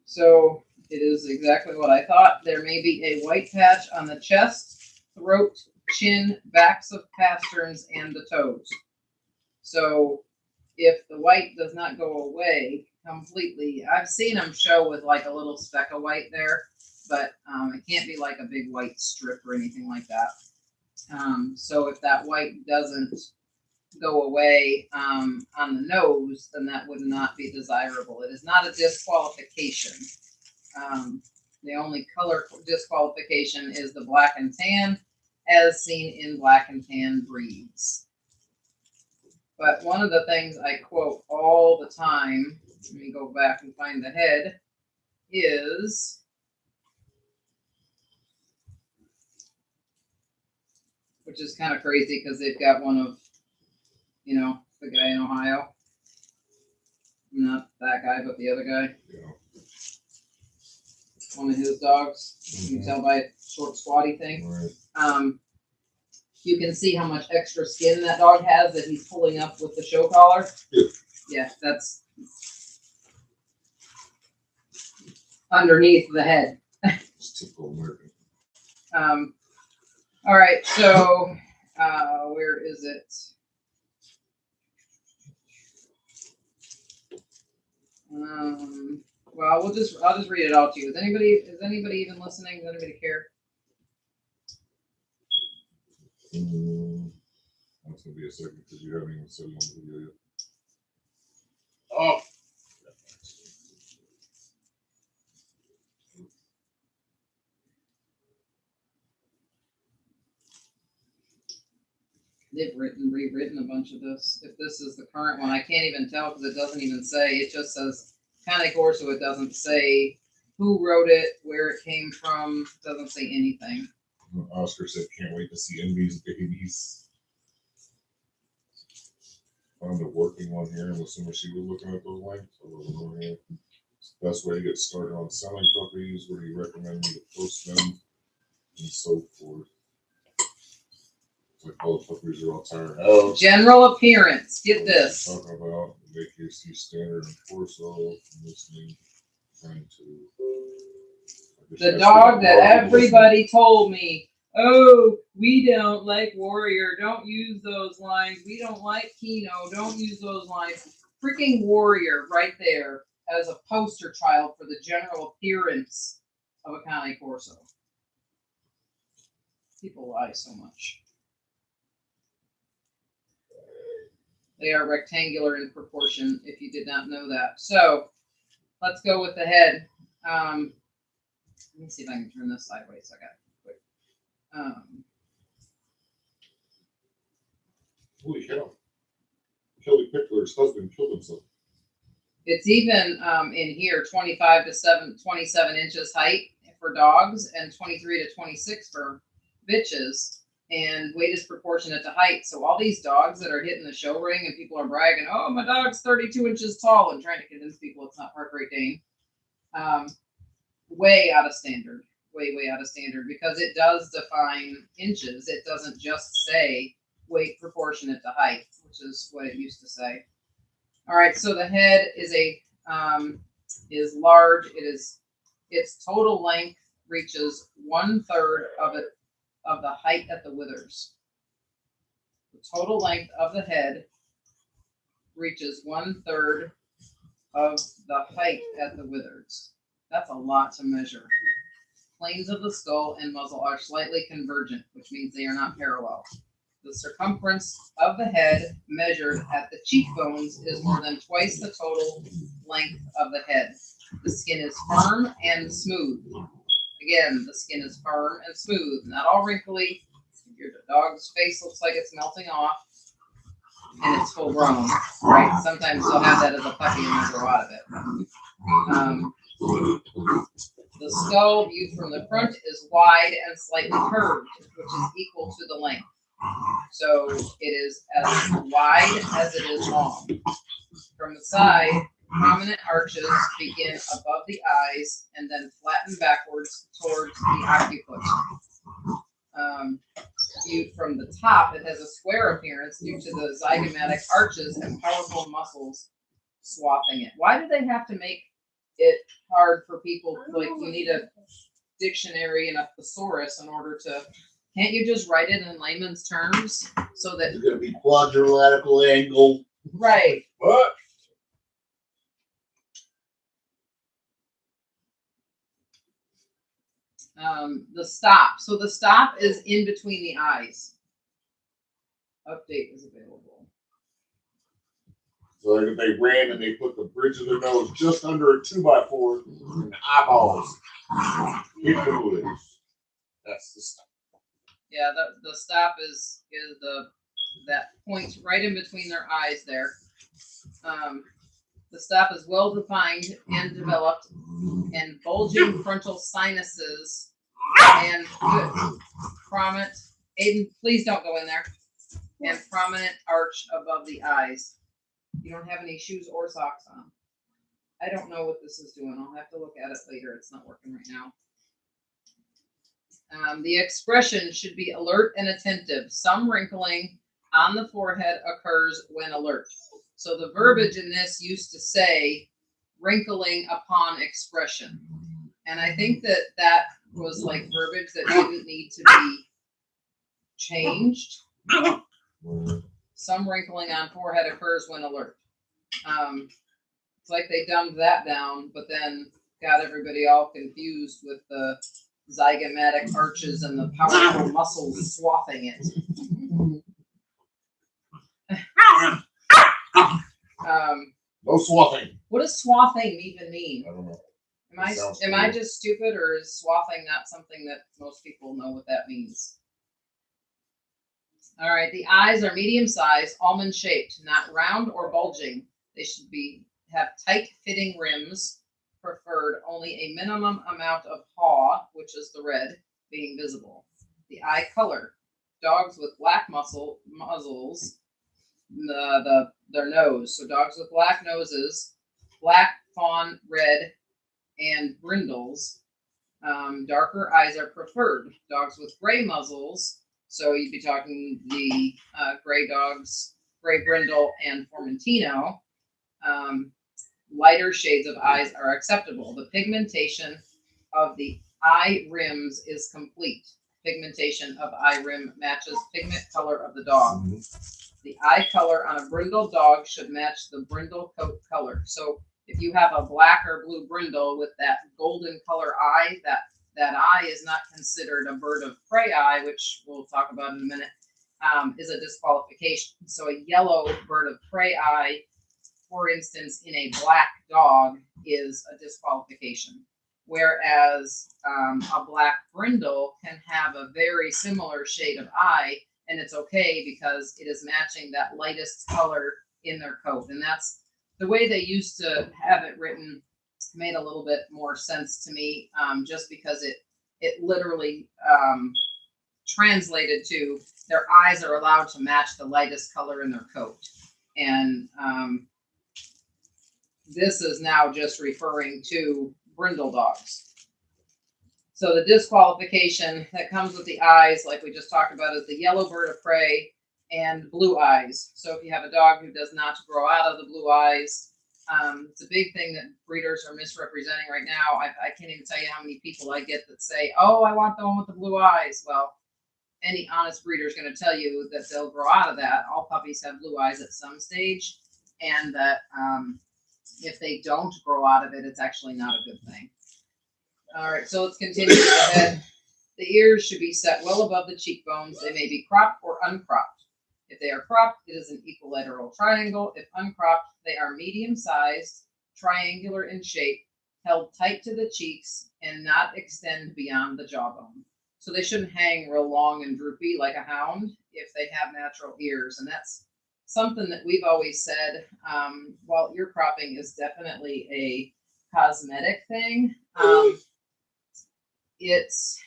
So it is exactly what I thought. There may be a white patch on the chest, throat, chin, backs of pasterns, and the toes. So if the white does not go away completely, I've seen them show with like a little speck of white there, but it can't be like a big white strip or anything like that. So if that white doesn't go away on the nose, then that would not be desirable. It is not a disqualification. The only color disqualification is the black and tan, as seen in black and tan breeds. But one of the things I quote all the time, let me go back and find the head, is which is kind of crazy because they've got one of, you know, the guy in Ohio. Not that guy, but the other guy. Yeah. One of his dogs. You can tell by a short squatty thing. Right. You can see how much extra skin that dog has that he's pulling up with the show collar. Yeah. Yeah, that's underneath the head. It's typical American. All right, so where is it? Well, I'll just read it all to you. Is anybody even listening? Does anybody care? That's gonna be a second because you haven't even said one video yet. Oh. They've rewritten a bunch of this. If this is the current one, I can't even tell because it doesn't even say. It just says Cane Corso. It doesn't say who wrote it, where it came from. It doesn't say anything. Oscar said, "Can't wait to see Envy's babies." Found a working one here, and assuming she was looking at those links. Best way to get started on selling puppies. Where do you recommend me to post them, and so forth. Like all the puppies are all tired out. General appearance. Get this. Talking about the AKC standard and Corso. Listening, trying to. The dog that everybody told me, oh, we don't like Warrior. Don't use those lines. We don't like Kino. Don't use those lines. Freaking Warrior right there as a poster child for the general appearance of a Cane Corso. People lie so much. They are rectangular in proportion, if you did not know that. So let's go with the head. Let me see if I can turn this sideways. I got it quick. Holy cow. Kelly Pickler's husband killed himself. It's even in here 25 to 27 inches height for dogs and 23 to 26 for bitches. And weight is proportionate to height. So all these dogs that are hitting the show ring and people are bragging, oh, my dog's 32 inches tall, and trying to convince people it's not Heart Rate Dane. Way out of standard. Way out of standard, because it does define inches. It doesn't just say weight proportionate to height, which is what it used to say. All right, so the head is is large. Its total length reaches 1/3 of the height at the withers. The total length of the head reaches 1/3 of the height at the withers. That's a lot to measure. Planes of the skull and muzzle are slightly convergent, which means they are not parallel. The circumference of the head measured at the cheekbones is more than twice the total length of the head. The skin is firm and smooth. Again, the skin is firm and smooth, not all wrinkly. Your dog's face looks like it's melting off, and it's full grown, right? Sometimes they'll have that as a puppy and they'll grow out of it. The skull viewed from the front is wide and slightly curved, which is equal to the length. So it is as wide as it is long. From the side, prominent arches begin above the eyes and then flatten backwards towards the occiput. Viewed from the top, it has a square appearance due to the zygomatic arches and powerful muscles swathing it. Why do they have to make it hard for people? Like, you need a dictionary and a thesaurus in order to. Can't you just write it in layman's terms so that it's going to be quadrilateral angle? Right. What? The stop. So the stop is in between the eyes. Update is available. So like if they ran and they put the bridge of their nose just under a 2x4 and the eyeballs hit the woods. That's the stop. Yeah, the stop is that point right in between their eyes there. The stop is well defined and developed, and bulging frontal sinuses and prominent. Aiden, please don't go in there. And prominent arch above the eyes. You don't have any shoes or socks on. I don't know what this is doing. I'll have to look at it later. It's not working right now. The expression should be alert and attentive. Some wrinkling on the forehead occurs when alert. So the verbiage in this used to say wrinkling upon expression. And I think that was like verbiage that didn't need to be changed. Some wrinkling on forehead occurs when alert. It's like they dumbed that down, but then got everybody all confused with the zygomatic arches and the powerful muscles swathing it. No swathing. What does swathing even mean? I don't know. Am I just stupid, or is swathing not something that most people know what that means? All right, the eyes are medium-sized, almond-shaped, not round or bulging. They should have tight-fitting rims, preferred only a minimum amount of haw, which is the red, being visible. The eye color. Dogs with black muzzles, their nose. So dogs with black noses, black, fawn, red, and brindles. Darker eyes are preferred. Dogs with gray muzzles. So you'd be talking the gray dogs, gray brindle, and Formentino. Lighter shades of eyes are acceptable. The pigmentation of the eye rims is complete. Pigmentation of eye rim matches pigment color of the dog. The eye color on a brindle dog should match the brindle coat color. So if you have a black or blue brindle with that golden color eye, that eye is not considered a bird of prey eye, which we'll talk about in a minute. is a disqualification. So a yellow bird of prey eye, for instance, in a black dog is a disqualification. Whereas a black brindle can have a very similar shade of eye, and it's okay because it is matching that lightest color in their coat. And that's the way they used to have it written. Made a little bit more sense to me, just because it literally translated to their eyes are allowed to match the lightest color in their coat. And this is now just referring to brindle dogs. So the disqualification that comes with the eyes, like we just talked about, is the yellow bird of prey and blue eyes. So if you have a dog who does not grow out of the blue eyes, it's a big thing that breeders are misrepresenting right now. I can't even tell you how many people I get that say, oh, I want the one with the blue eyes. Well, any honest breeder is going to tell you that they'll grow out of that. All puppies have blue eyes at some stage, and that if they don't grow out of it, it's actually not a good thing. All right, so let's continue to the head. The ears should be set well above the cheekbones. They may be cropped or uncropped. If they are cropped, it is an equilateral triangle. If uncropped, they are medium-sized, triangular in shape, held tight to the cheeks, and not extend beyond the jawbone. So they shouldn't hang real long and droopy like a hound if they have natural ears. And that's something that we've always said. While ear cropping is definitely a cosmetic thing, it's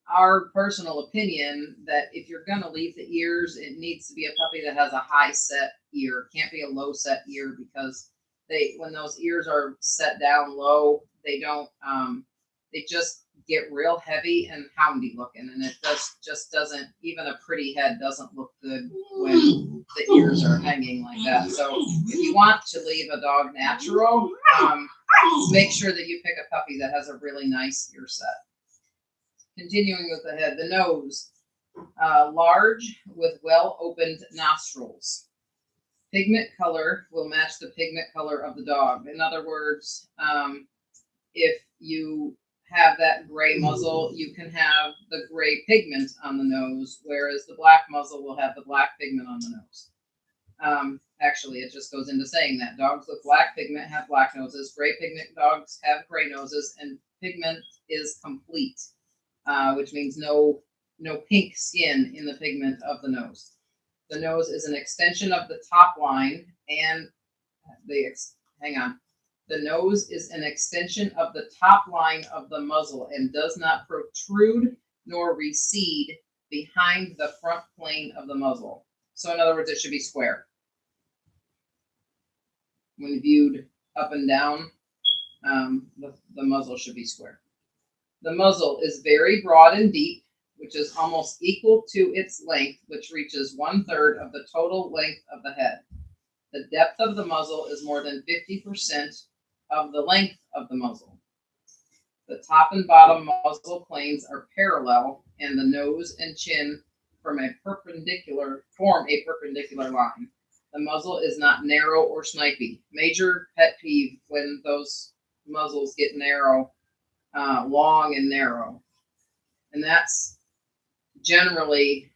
our personal opinion that if you're going to leave the ears, it needs to be a puppy that has a high set ear. It can't be a low set ear, because when those ears are set down low, they don't, they just get real heavy and houndy looking, and it just doesn't, even a pretty head doesn't look good when the ears are hanging like that. So if you want to leave a dog natural, make sure that you pick a puppy that has a really nice ear set. Continuing with the head, the nose, large with well-opened nostrils. Pigment color will match the pigment color of the dog. In other words, if you have that gray muzzle, you can have the gray pigment on the nose, whereas the black muzzle will have the black pigment on the nose. Actually, it just goes into saying that dogs with black pigment have black noses, gray pigment dogs have gray noses, and pigment is complete. Which means no pink skin in the pigment of the nose. The nose is an extension of the top line, and the nose is an extension of the top line of the muzzle and does not protrude nor recede behind the front plane of the muzzle. So in other words, it should be square. When viewed up and down, the muzzle should be square. The muzzle is very broad and deep, which is almost equal to its length, which reaches 1/3 of the total length of the head. The depth of the muzzle is more than 50% of the length of the muzzle. The top and bottom muzzle planes are parallel, and the nose and chin form a perpendicular line. The muzzle is not narrow or snipey. Major pet peeve when those muzzles get narrow. Long and narrow, and that's generally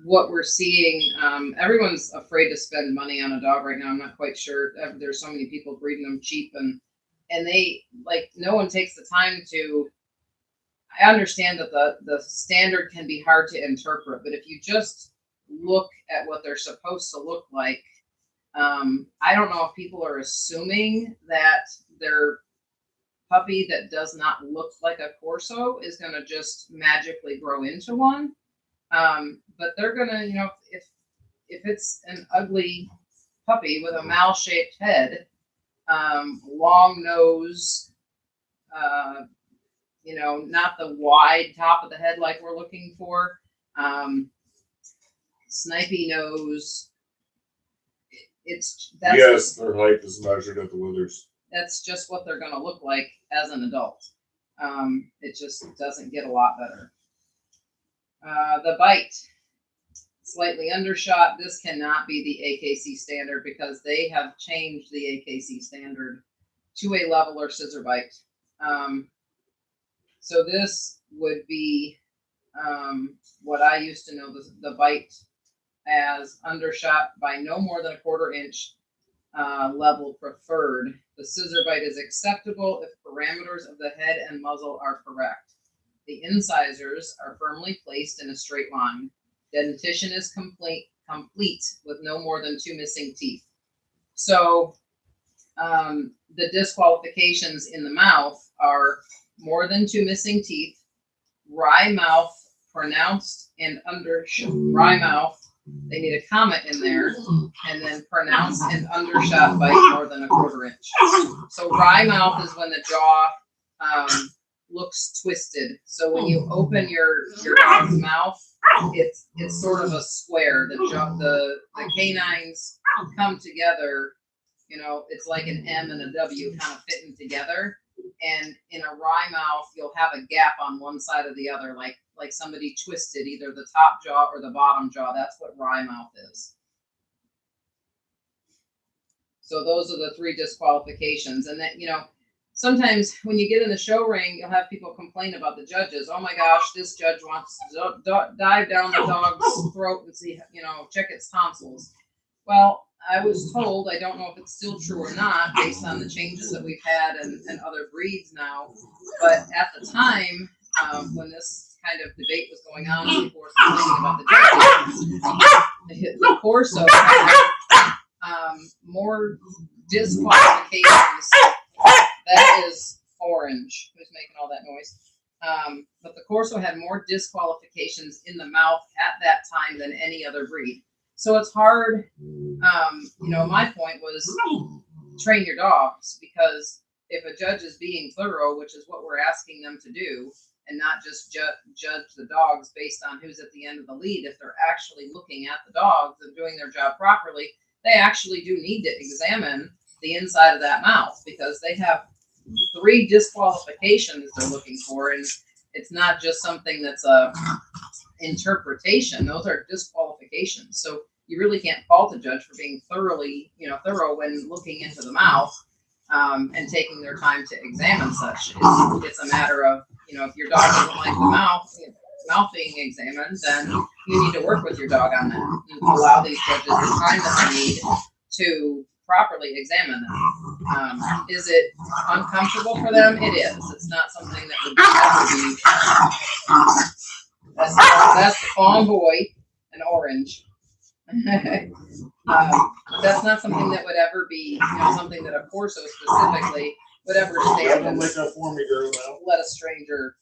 what we're seeing. Everyone's afraid to spend money on a dog right now. I'm not quite sure. There's so many people breeding them cheap, and they, like, no one takes the time to. I understand that the standard can be hard to interpret, but if you just look at what they're supposed to look like, I don't know if people are assuming that they're puppy that does not look like a Corso is going to just magically grow into one. But they're going to, if it's an ugly puppy with a mal-shaped head, long nose, not the wide top of the head like we're looking for, snipey nose. Yes, their height is measured at the withers. That's just what they're going to look like as an adult. It just doesn't get a lot better. The bite, slightly undershot. This cannot be the AKC standard because they have changed the AKC standard to a level or scissor bite. So this would be what I used to know the bite as undershot by no more than 1/4 inch, level preferred. The scissor bite is acceptable if parameters of the head and muzzle are correct. The incisors are firmly placed in a straight line. Dentition is complete with no more than 2 missing teeth. So the disqualifications in the mouth are more than 2 missing teeth, wry mouth, pronounced and wry mouth. They need a comma in there, and then pronounced and undershot bite more than 1/4 inch. So wry mouth is when the jaw looks twisted. So when you open your dog's mouth, it's sort of a square. The canines come together. You know, it's like an M and a W kind of fitting together. And in a wry mouth, you'll have a gap on one side or the other, like somebody twisted either the top jaw or the bottom jaw. That's what wry mouth is. So those are the 3 disqualifications. And then, you know, sometimes when you get in the show ring, you'll have people complain about the judges. Oh my gosh, this judge wants to dive down the dog's throat and see, you know, check its tonsils. Well, I was told, I don't know if it's still true or not, based on the changes that we've had and other breeds now, but at the time, when this kind of debate was going on, people were complaining about the judges, the Corso had more disqualifications. That is orange. Who's making all that noise? But the Corso had more disqualifications in the mouth at that time than any other breed. So it's hard, you know, my point was train your dogs, because if a judge is being thorough, which is what we're asking them to do, and not just judge the dogs based on who's at the end of the lead, if they're actually looking at the dogs and doing their job properly, they actually do need to examine the inside of that mouth, because they have 3 disqualifications they're looking for, and it's not just something that's a interpretation. Those are disqualifications. So you really can't fault a judge for being thorough when looking into the mouth, and taking their time to examine such. It's a matter of, you know, if your dog doesn't like the mouth being examined, then you need to work with your dog on that and allow these judges the time that they need to properly examine them. Is it uncomfortable for them? It is. It's not something that would ever be. That's the fawn boy, an orange. That's not something that would ever be, you know, something that a Corso specifically would ever stand and let a stranger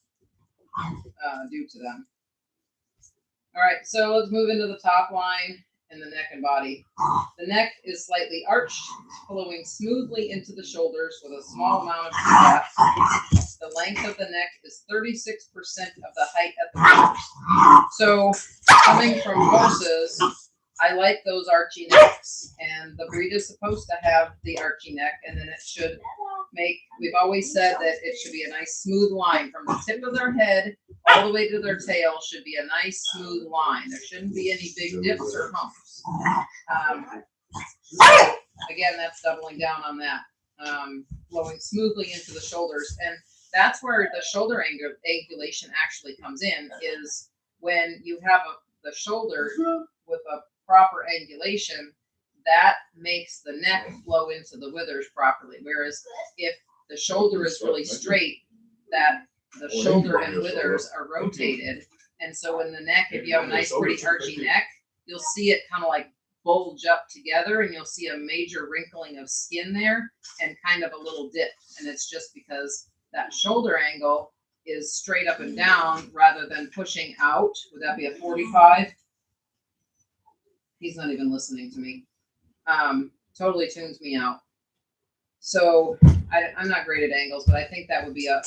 do to them. All right, so let's move into the top line and the neck and body. The neck is slightly arched, flowing smoothly into the shoulders with a small amount of fat. The length of the neck is 36% of the height at the shoulders. So coming from horses, I like those archy necks, and the breed is supposed to have the archy neck, and then it should make, we've always said that it should be a nice smooth line from the tip of their head all the way to their tail. Should be a nice smooth line. There shouldn't be any big dips or humps. So again, that's doubling down on that. Flowing smoothly into the shoulders, and that's where the shoulder angulation actually comes in, is when you have the shoulder with a proper angulation, that makes the neck flow into the withers properly. Whereas if the shoulder is really straight, that the shoulder and withers are rotated. And so in the neck, if you have a nice pretty archy neck, you'll see it kind of like bulge up together, and you'll see a major wrinkling of skin there and kind of a little dip. And it's just because that shoulder angle is straight up and down rather than pushing out. Would that be a 45? He's not even listening to me. Totally tunes me out. So I'm not great at angles, but I think that would be a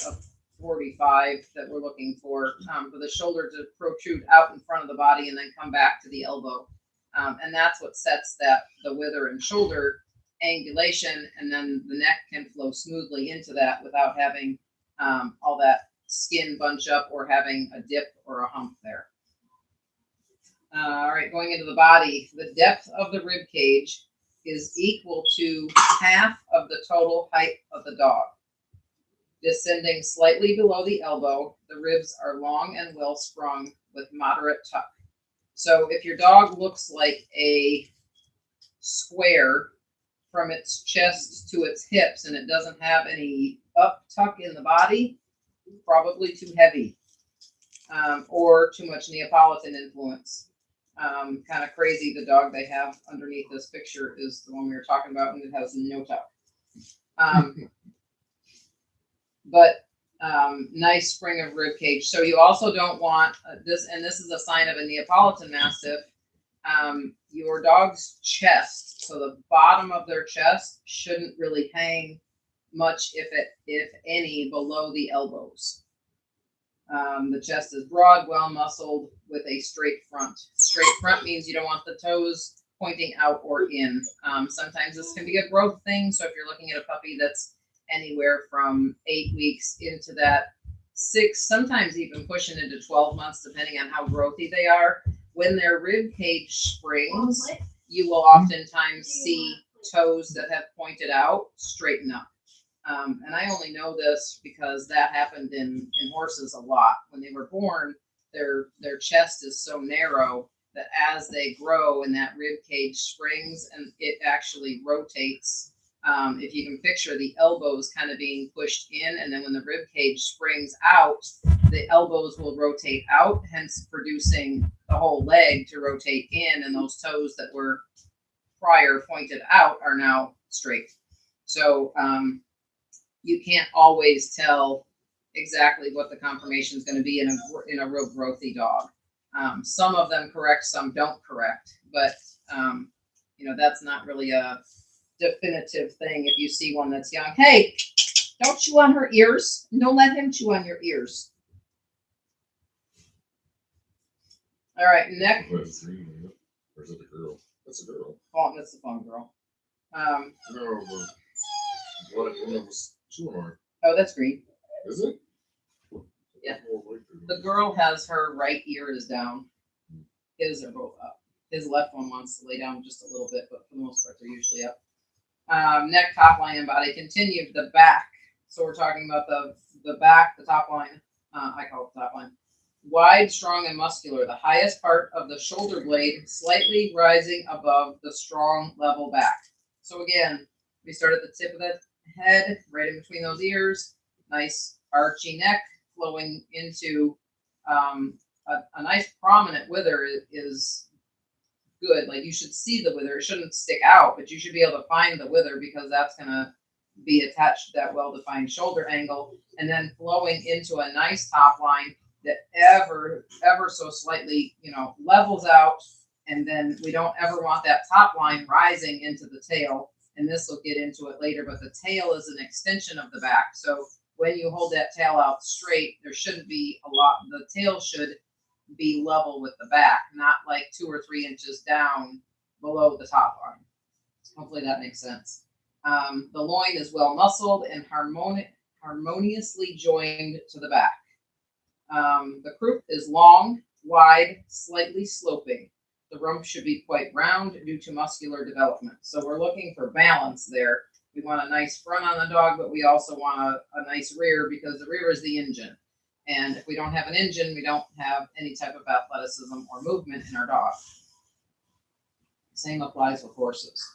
45 that we're looking for the shoulder to protrude out in front of the body and then come back to the elbow. And that's what sets the wither and shoulder angulation, and then the neck can flow smoothly into that without having all that skin bunch up or having a dip or a hump there. All right, going into the body, the depth of the rib cage is equal to half of the total height of the dog. Descending slightly below the elbow, the ribs are long and well sprung with moderate tuck. So if your dog looks like a square from its chest to its hips and it doesn't have any up tuck in the body, probably too heavy, or too much Neapolitan influence. Kind of crazy. The dog they have underneath this picture is the one we were talking about, and it has no tuck. But nice spring of rib cage. So you also don't want this, and this is a sign of a Neapolitan Mastiff. Your dog's chest, so the bottom of their chest shouldn't really hang much, if any, below the elbows. The chest is broad, well muscled, with a straight front. Straight front means you don't want the toes pointing out or in. Sometimes this can be a growth thing. So if you're looking at a puppy that's anywhere from 8 weeks into that 6, sometimes even pushing into 12 months, depending on how growthy they are, when their rib cage springs, you will oftentimes see toes that have pointed out straighten up. And I only know this because that happened in horses a lot. When they were born, their chest is so narrow that as they grow and that rib cage springs and it actually rotates. If you can picture the elbows kind of being pushed in, and then when the rib cage springs out, the elbows will rotate out, hence producing the whole leg to rotate in, and those toes that were prior pointed out are now straight. So you can't always tell exactly what the conformation is going to be in a real growthy dog. Some of them correct, some don't correct, but that's not really a definitive thing. If you see one that's young, hey, don't chew on her ears. Don't let him chew on your ears. All right, next. Or is it a girl? That's a girl. Oh, that's the fun girl. No, the black one that was chewing on her. Oh, that's green. Is it? Yeah. The girl has her right ear is down. His are both up. His left one wants to lay down just a little bit, but for the most part, they're usually up. Neck, top line, and body. Continued the back. So we're talking about the back, the top line. I call it the top line. Wide, strong, and muscular. The highest part of the shoulder blade slightly rising above the strong, level back. So again, we start at the tip of the head, right in between those ears. Nice archy neck flowing into a nice prominent wither is good. Like, you should see the wither. It shouldn't stick out, but you should be able to find the wither because that's going to be attached to that well-defined shoulder angle, and then flowing into a nice top line that ever so slightly, levels out. And then we don't ever want that top line rising into the tail. And this will get into it later, but the tail is an extension of the back. So when you hold that tail out straight, there shouldn't be a lot. The tail should be level with the back, not like 2 or 3 inches down below the top line. Hopefully that makes sense. The loin is well muscled and harmoniously joined to the back. The croup is long, wide, slightly sloping. The rump should be quite round due to muscular development. So we're looking for balance there. We want a nice front on the dog, but we also want a nice rear, because the rear is the engine. And if we don't have an engine, we don't have any type of athleticism or movement in our dog. Same applies with horses.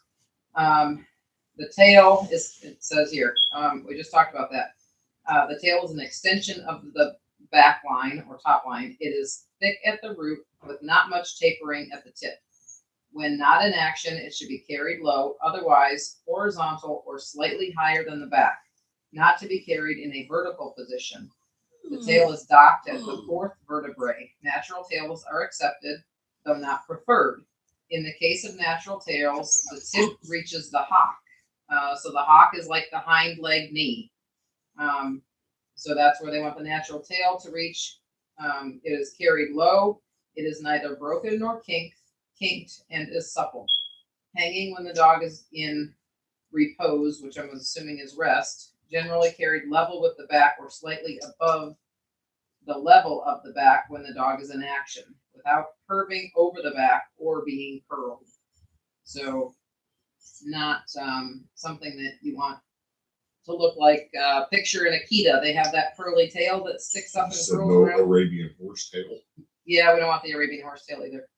The tail is, it says here, we just talked about that. The tail is an extension of the back line or top line. It is thick at the root with not much tapering at the tip. When not in action, it should be carried low, otherwise horizontal or slightly higher than the back, not to be carried in a vertical position. The tail is docked at the 4th vertebrae. Natural tails are accepted, though not preferred. In the case of natural tails, the tip reaches the hock. So the hock is like the hind leg knee. So that's where they want the natural tail to reach. It is carried low. It is neither broken nor kinked, and is supple. Hanging when the dog is in repose, which I'm assuming is rest, generally carried level with the back or slightly above the level of the back when the dog is in action, without curving over the back or being curled. So not something that you want to look like picture an Akita. They have that curly tail that sticks up and Said curls no around. Arabian horse tail. Yeah, we don't want the Arabian horse tail either.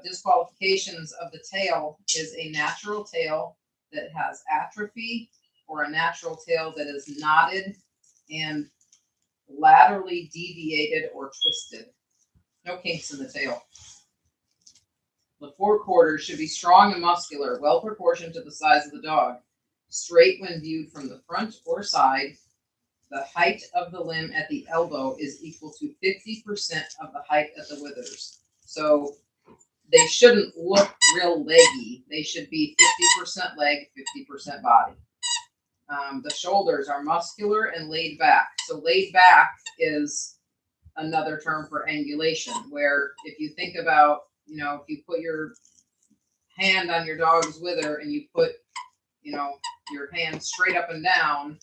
Disqualifications of the tail is a natural tail that has atrophy or a natural tail that is knotted and laterally deviated or twisted. No kinks in the tail. The forequarters should be strong and muscular, well proportioned to the size of the dog. Straight when viewed from the front or side. The height of the limb at the elbow is equal to 50% of the height at the withers. So they shouldn't look real leggy. They should be 50% leg, 50% body. The shoulders are muscular and laid back. So laid back is another term for angulation, where if you think about, you know, if you put your hand on your dog's wither and you put, you know, your hand straight up and down,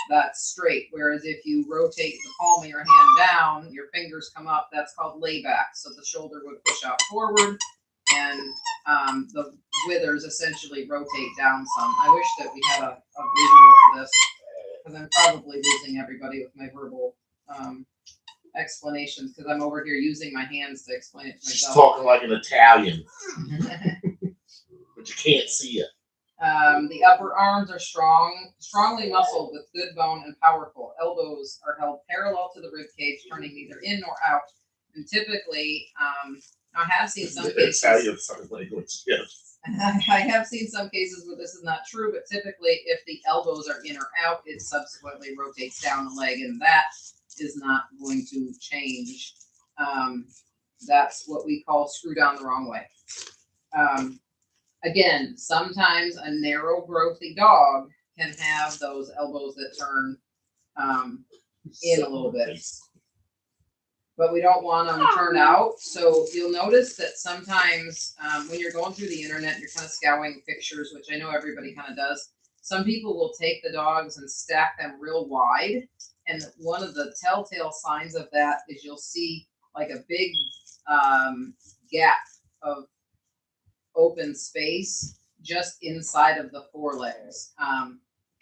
that's straight. Whereas if you rotate the palm of your hand down, your fingers come up, that's called layback. So the shoulder would push out forward and the withers essentially rotate down some. I wish that we had a visual for this, because I'm probably losing everybody with my verbal explanations, because I'm over here using my hands to explain it to She's myself. talking like an Italian, but you can't see it. The upper arms are strongly muscled with good bone and powerful. Elbows are held parallel to the rib cage, turning neither in nor out. And typically, I have seen some cases. Italian sign language, yes. I have seen some cases where this is not true, but typically, if the elbows are in or out, it subsequently rotates down the leg, and that is not going to change. That's what we call screw down the wrong way. Again, sometimes a narrow growthy dog can have those elbows that turn in a little bit, but we don't want them turned out. So you'll notice that sometimes when you're going through the internet, you're kind of scouring pictures, which I know everybody kind of does. Some people will take the dogs and stack them real wide. And one of the telltale signs of that is you'll see like a big gap of open space just inside of the forelegs.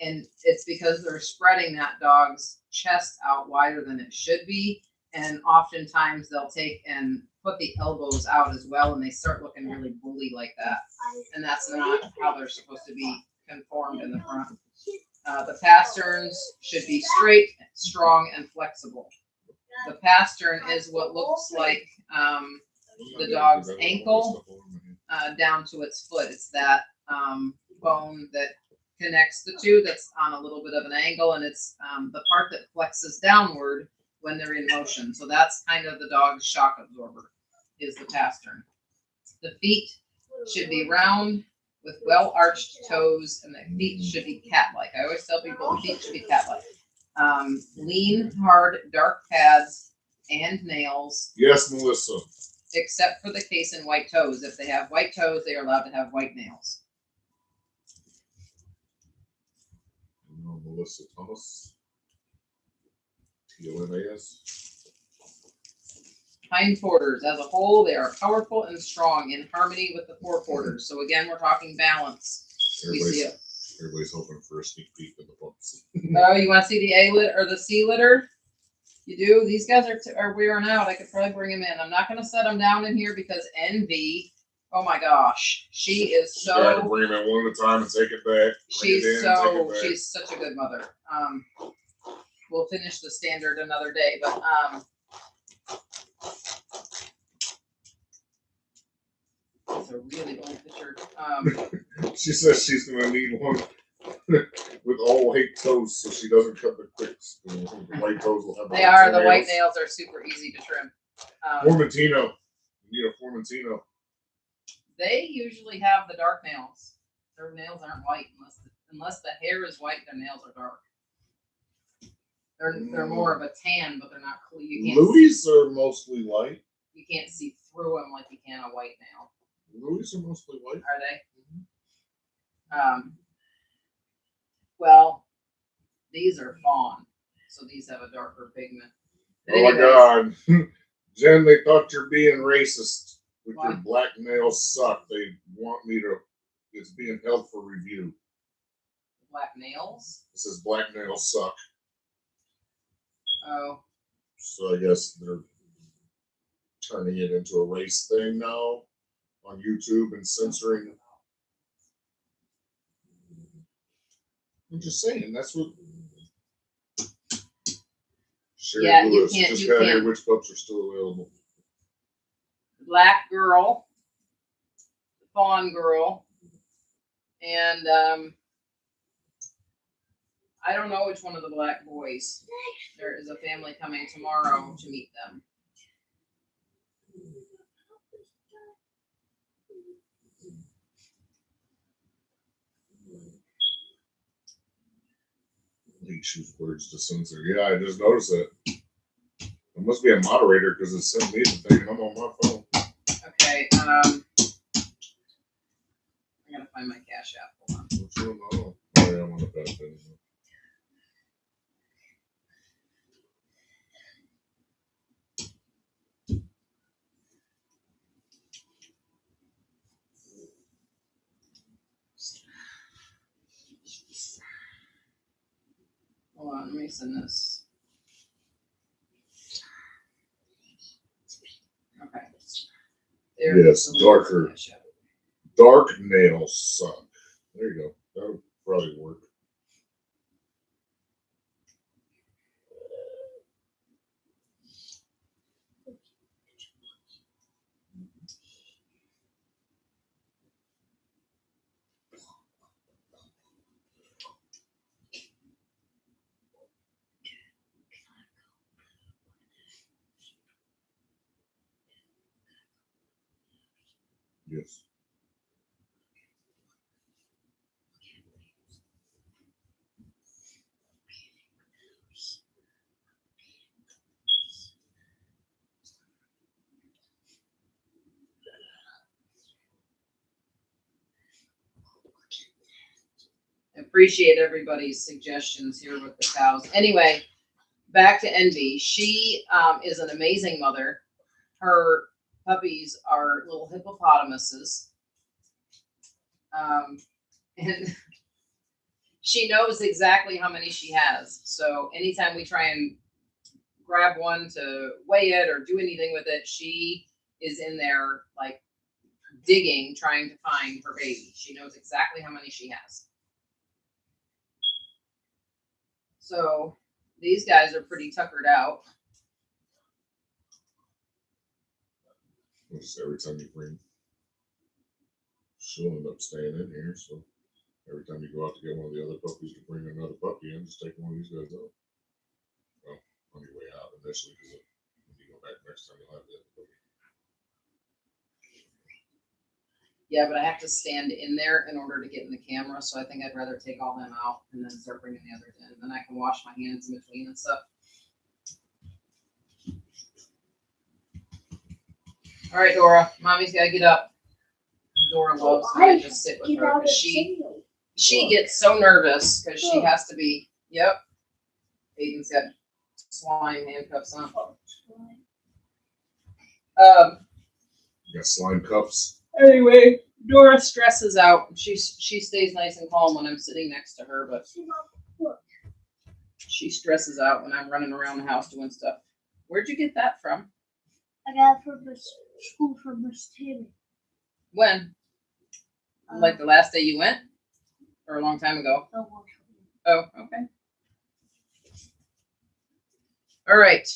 And it's because they're spreading that dog's chest out wider than it should be. And oftentimes they'll take and put the elbows out as well, and they start looking really bully like that. And that's not how they're supposed to be conformed in the front. The pasterns should be straight, strong, and flexible. The pastern is what looks like the dog's ankle down to its foot. It's that bone that connects the two that's on a little bit of an angle, and it's the part that flexes downward when they're in motion. So that's kind of the dog's shock absorber, is the pastern. The feet should be round with well-arched toes, and the feet should be cat-like. I always tell people the feet should be cat-like. Lean, hard, dark pads and nails. Yes, Melissa. Except for the case in white toes. If they have white toes, they are allowed to have white nails. Melissa Thomas. TOMAS. Hindquarters. As a whole, they are powerful and strong in harmony with the forequarters. So again, we're talking balance. Everybody's hoping for a sneak peek of the bumps. Oh, you want to see the A litter or the C litter? You do? These guys are wearing out. I could probably bring them in. I'm not going to set them down in here because Envy, oh my gosh, she is so. You gotta bring them in one at a time and take it back. She's such a good mother. We'll finish the standard another day, but it's a really old picture. She says she's gonna need one with all white toes, so she doesn't cut the quicks. The white toes will have. The white nails are super easy to trim. Formentino, you need a Formentino. They usually have the dark nails. Their nails aren't white unless the hair is white. Their nails are dark. They're more of a tan, but they're not clear. Louis are mostly white. You can't see through them like you can a white nail. Louis are mostly white. Are they? Mm-hmm. Well, these are fawn, so these have a darker pigment. But oh anyways, my God, Jen! They thought you're being racist with your black nails suck. They want me to. It's being held for review. black males. This is black nails suck. Oh, So I guess they're turning it into a race thing now on YouTube and censoring. I'm just saying, that's what. Sherry Yeah, you Lewis can't- just you got here. can't. Which pups are still available? black girl, fawn girl, and I don't know which one of the black boys. There is a family coming tomorrow to meet them. Leash use words to censor. Yeah, I just noticed it. It must be a moderator because it sent me the thing and I'm on my phone. Okay, I gotta find my Cash App. Hold on. What's going on? Oh, yeah, I'm on the bad thing. Hold on, let me send this. Okay. There it Yes, is. darker. Cash App. Dark nail suck. There you go. That would probably work. Yes. I appreciate everybody's suggestions here with the cows. Anyway, back to Envy. She is an amazing mother. Her puppies are little hippopotamuses. And she knows exactly how many she has. So anytime we try and grab one to weigh it or do anything with it, she is in there like digging, trying to find her baby. She knows exactly how many she has. So these guys are pretty tuckered out. Just every time you bring, she'll end up staying in here. So every time you go out to get one of the other puppies to bring another puppy in, just take one of these guys out. Well, on your way out initially, because when you go back next time, you'll have the other puppy. Yeah, but I have to stand in there in order to get in the camera. So I think I'd rather take all them out and then start bringing the others in. Then I can wash my hands in between and stuff. All right, Dora. Mommy's got to get up. Dora loves me to just sit with Get her out of because signal. she gets so nervous because she has to be. Yep. Aiden's got slime handcuffs on. You got slime cuffs. Anyway, Dora stresses out. She stays nice and calm when I'm sitting next to her, but she stresses out when I'm running around the house doing stuff. Where'd you get that from? I got it from the school from Miss Tammy. When? Like the last day you went? Or a long time ago? The one. Oh, okay. All right.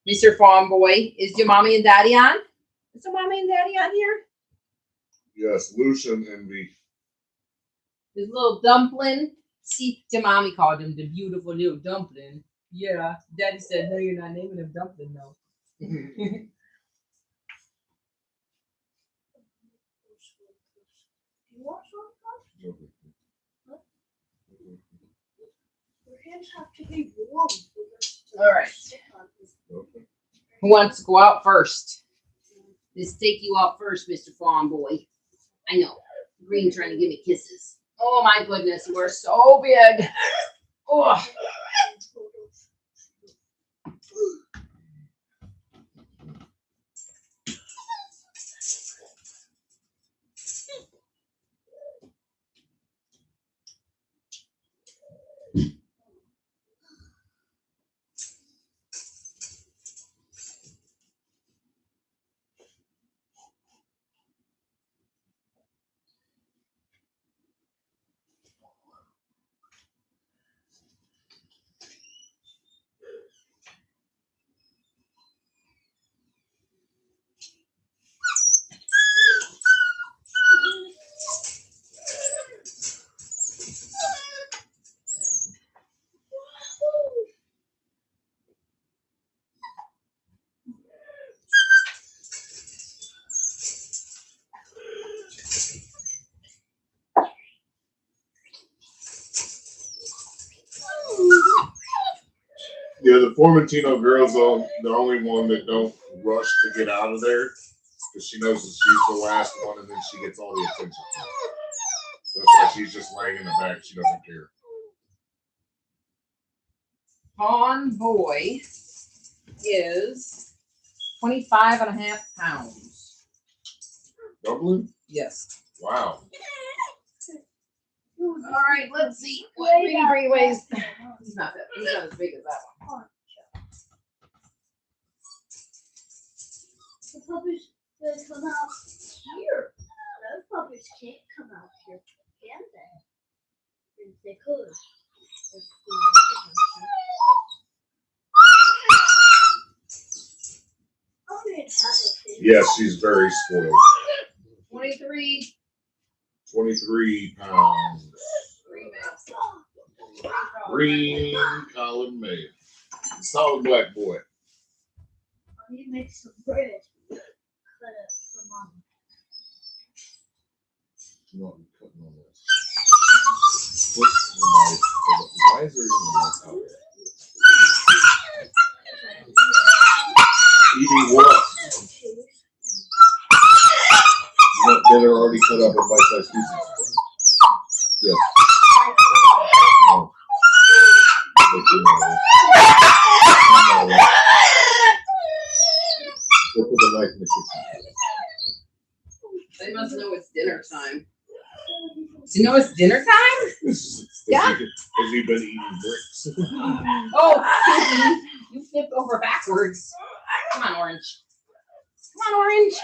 Mr. Fawn Boy, is your mommy and daddy on? Is your mommy and daddy on here? Yes, Lucian Envy. His little dumpling. See, your mommy called him the beautiful little dumpling. Yeah. Daddy said, no, you're not naming him dumpling, though. You want some? Okay. Your hands have to be warm. All right. Okay. Who wants to go out first? Let's take you out first, Mr. Fawn Boy. I know. Green trying to give me kisses. Oh my goodness, we're so big. Oh. The Formentino girl's the only one that don't rush to get out of there because she knows that she's the last one and then she gets all the attention. So that's why she's just laying in the back. She doesn't care. Pawn Boy is 25.5 pounds. Dublin? Yes. Wow. All right, let's see what Breedy weighs. He's not as big as that one. The puppies they come out here. Those puppies can't come out here, can they? If they could. Yes, she's very spoiled. 23. 23 pounds. Green male. Green collared male. Solid black boy. He makes some bread. Cut it for mom. You know what I'm cutting on this. What's the knife? Why is there even a knife out there? Eating what? They're already cut up in bite-sized pieces. Yes. No. We'll put the knife in the kitchen. They must know it's dinner time. Do you know it's dinner time? Yeah. Has he been eating bricks? Oh, Pinky, you flipped over backwards. Come on, Orange. Come on, Orange.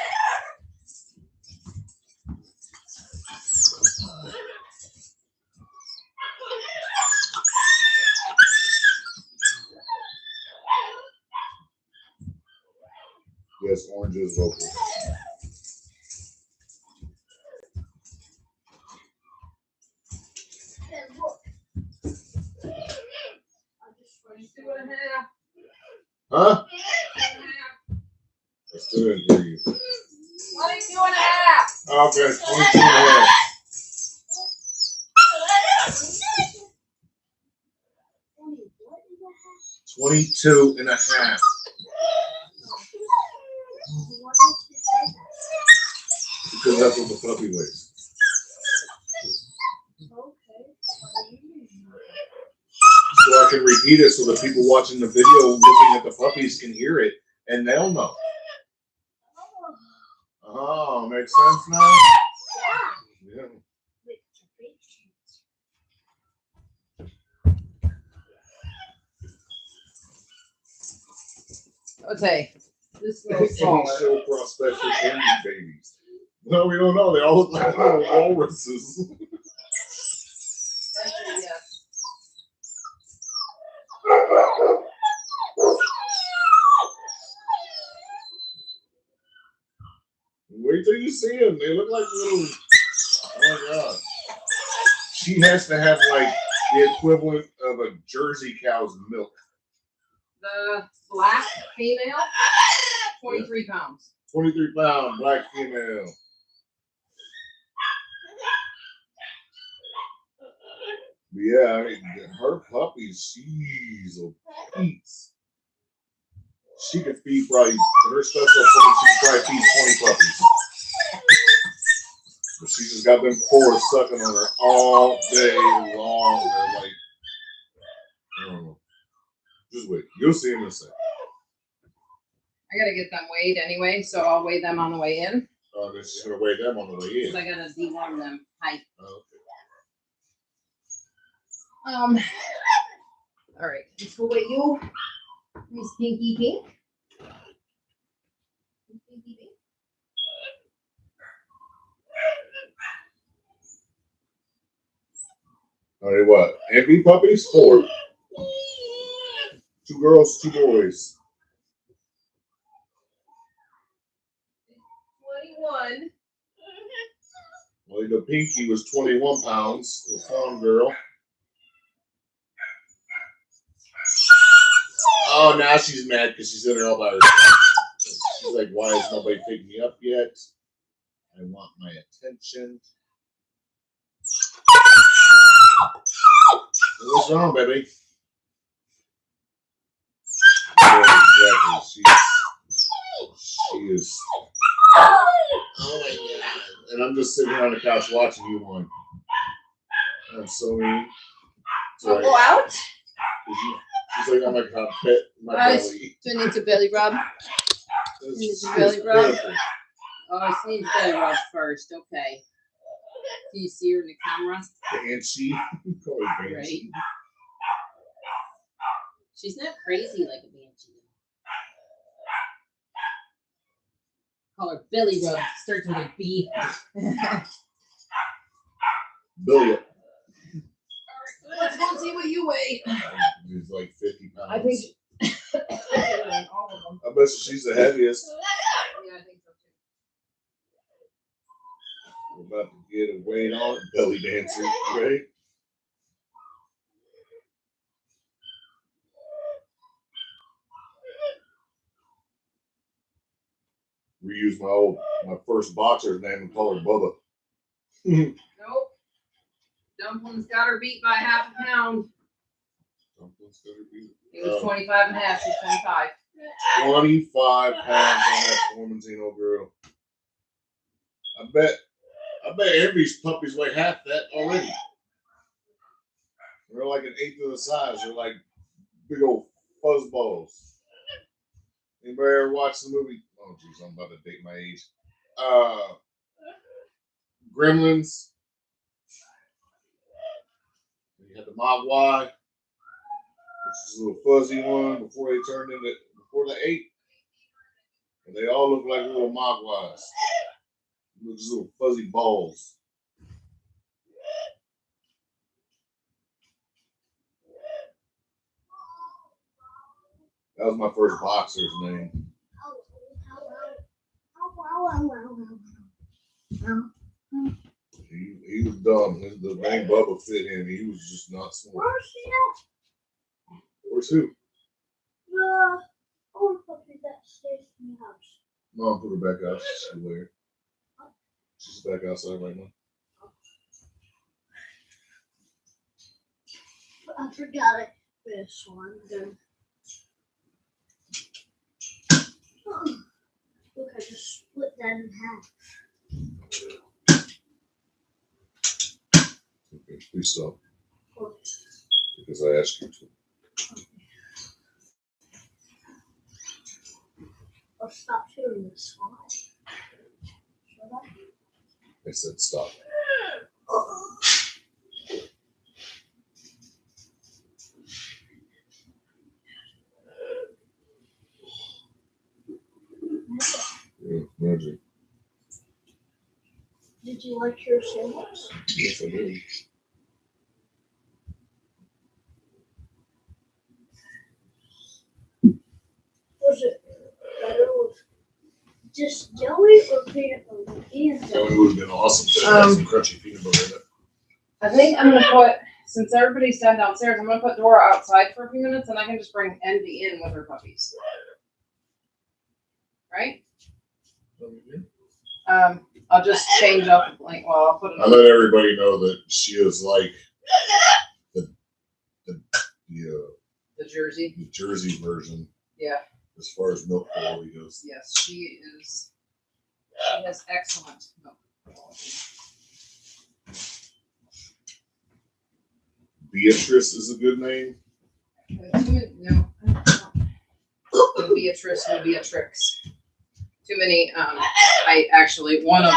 Yes, Orange is vocal. Huh? I still didn't hear you. 22.5. Okay, 22 and a half. 22 and a half. Because that's what the puppy weighs. So I can repeat it so the people watching the video looking at the puppies can hear it and they'll know. Oh, makes sense now? Yeah. Okay, this little Any smaller. show prospects for candy babies? No, we don't know. They all look like little walruses. Yes. Wait till you see them. They look like little. Oh my god. She has to have like the equivalent of a Jersey cow's milk. The black female, 23 pounds. 23-pound black female. Yeah, I mean, her puppies, she's a piece. She could feed probably, with her special puppy, she could probably feed 20 puppies. But she just got them four sucking on her all day long. They're like, I don't know. Just wait. You'll see them in a second. I gotta get them weighed anyway, so I'll weigh them on the way in. Oh, they're just going to weigh them on the way in. Because I gotta deworm them. Hi. Oh, All right, let's go weigh you, Miss Pinky Pink. Pinky Pink. All right, what? Empty puppies? 4. 2 girls, 2 boys. 21. Well, the Pinky was 21 pounds, the fawn girl. Oh, now she's mad because she's in there all by herself. She's like, why is nobody picking me up yet? I want my attention. What's wrong, baby? exactly. She is. Oh my god! And I'm just sitting here on the couch watching you one. I'm so mean. Sorry. Go out. She's like, I'm like a pet my belly. Do I need to belly rub? Need to belly rub? Oh, I need to belly rub first. Okay. Can you see her in the camera? Banshee. Right. She's not crazy like a banshee. Call her belly rub. Starts with a B. Billy. Let's go see what you weigh. He's like 50 pounds. I think all of them. I bet she's the heaviest. Yeah, I think so too. We're about to get a weight on it. Belly dancer, right? Reuse my first boxer's name and call her Bubba. Nope. Dumpling's got her beat by half a pound. Dumpling's got her beat. It was 25 and a half. She's 25. 25 pounds on that Formenzino girl. I bet every puppy's weigh half that already. They're like an eighth of the size. They're like big old fuzzballs. Anybody ever watch the movie? Oh, geez, I'm about to date my age. Gremlins. You had the Mogwai, which is a little fuzzy one before they ate. And they all look like little Mogwais. Those little fuzzy balls. That was my first boxer's name. He was dumb. The name Bubba fit him. He was just not smart. Where's she at? Where's who? The old puppy that stays in the house. Mom put her back out. She's still there. She's back outside right now. I forgot it. This one. Then. Look, I just split that in half. Okay, please stop. Because I asked you to. I'll stop doing this one. I said stop. Yeah, magic. Did you like your sandwich? Yes, I did. Was it better with just jelly or peanut butter? Jelly would have been awesome to have some crunchy peanut butter in it. I think I'm going to put, since everybody's done downstairs, I'm going to put Dora outside for a few minutes and I can just bring Envy in with her puppies. Right? I'll just change up, like, well, I'll put it I let everybody know that she is like the Jersey. The Jersey version. Yeah. As far as milk quality goes. Yes, she is. She has excellent milk quality. Beatrice is a good name. No. No Beatrice, no Beatrix. Too many. I actually one of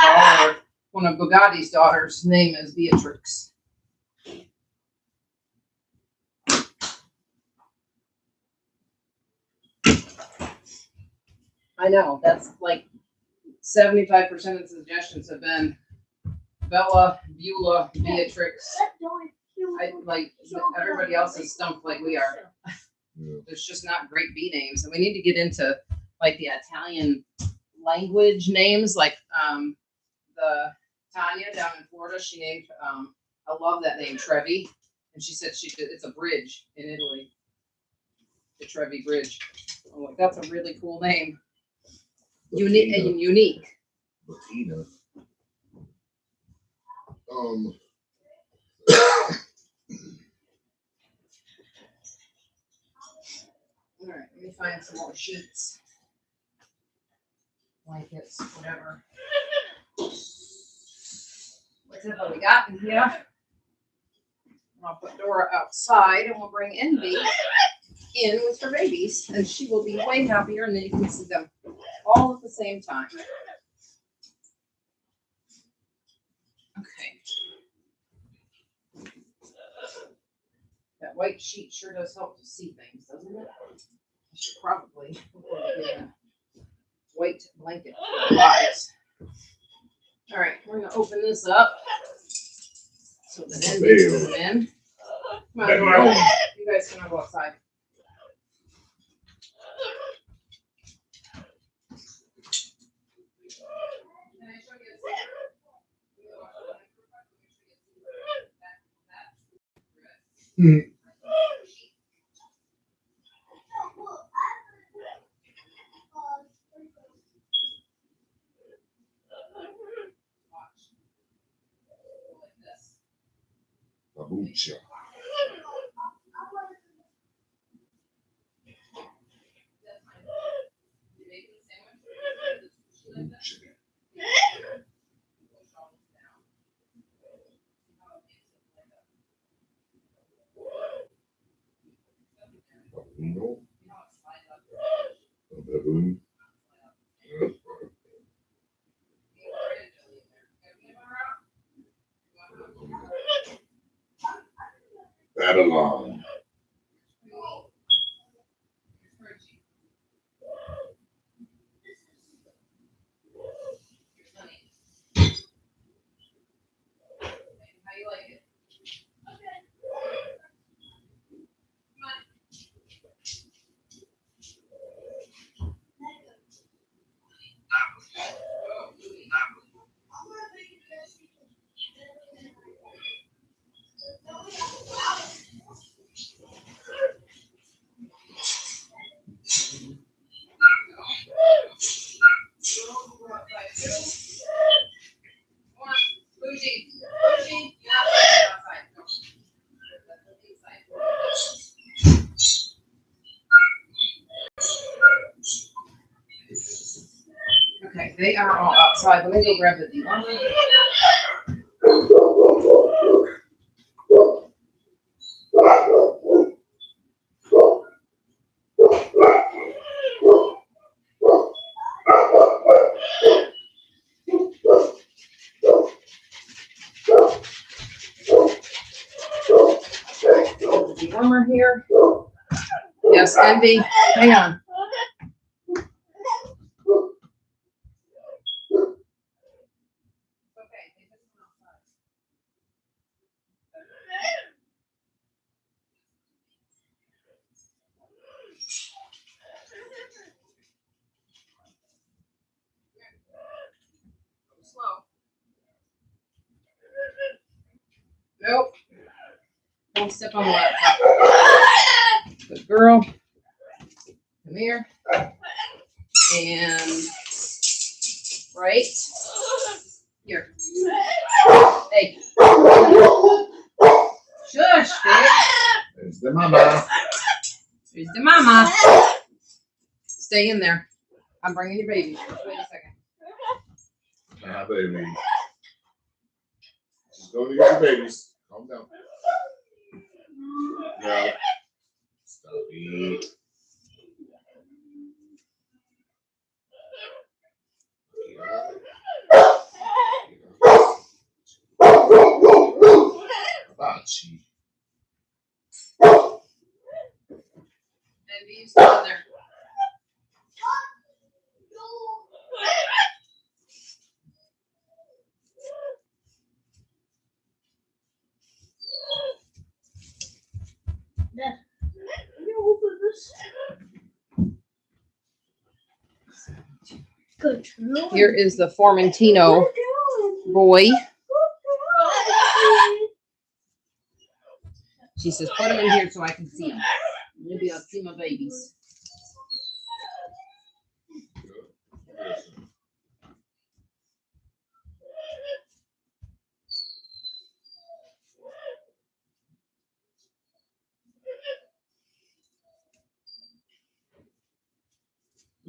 Bugatti's daughters' name is Beatrix. I know that's like 75% of the suggestions have been Bella, Beulah, Beatrix. Everybody else is stumped like we are. Yeah. There's just not great B names, and we need to get into like the Italian language names, like the Tanya down in Florida. She named I love that name, Trevi, and she said it's a bridge in Italy, the Trevi Bridge. I'm like, that's a really cool name. Unique. Bettina. All right, Let me find some more sheets, blankets, whatever. Whatever we got in here. I'll put Dora outside and we'll bring Envy in with her babies, and she will be way happier, and then you can see them all at the same time. Okay. That white sheet sure does help to see things, doesn't it? I should probably get a white blanket for the eyes. All right, we're gonna open this up so that Envy can come in. Come on, Dora. You guys can go outside. Can I show you Babucha. Babuino. Baboon. Babylon. how you like it? Okay, they are all outside. Let me go grab the dewormer. Dewormer here. Yes, Envy. Hang on. Slow. Nope. Don't step on the laptop. Good girl. Come here. And right here. Hey. Shush, babe. There's the mama. There's the mama. Stay in there. I'm bringing your baby. Wait a second. Ah, baby. Just go to get your babies. Calm down. Yeah. Stop it. Bachi. Envy, you stay in there. Dad, can you open this? Good. Here is the Formentino boy. She says, put him in here so I can see him. Maybe I'll see my babies.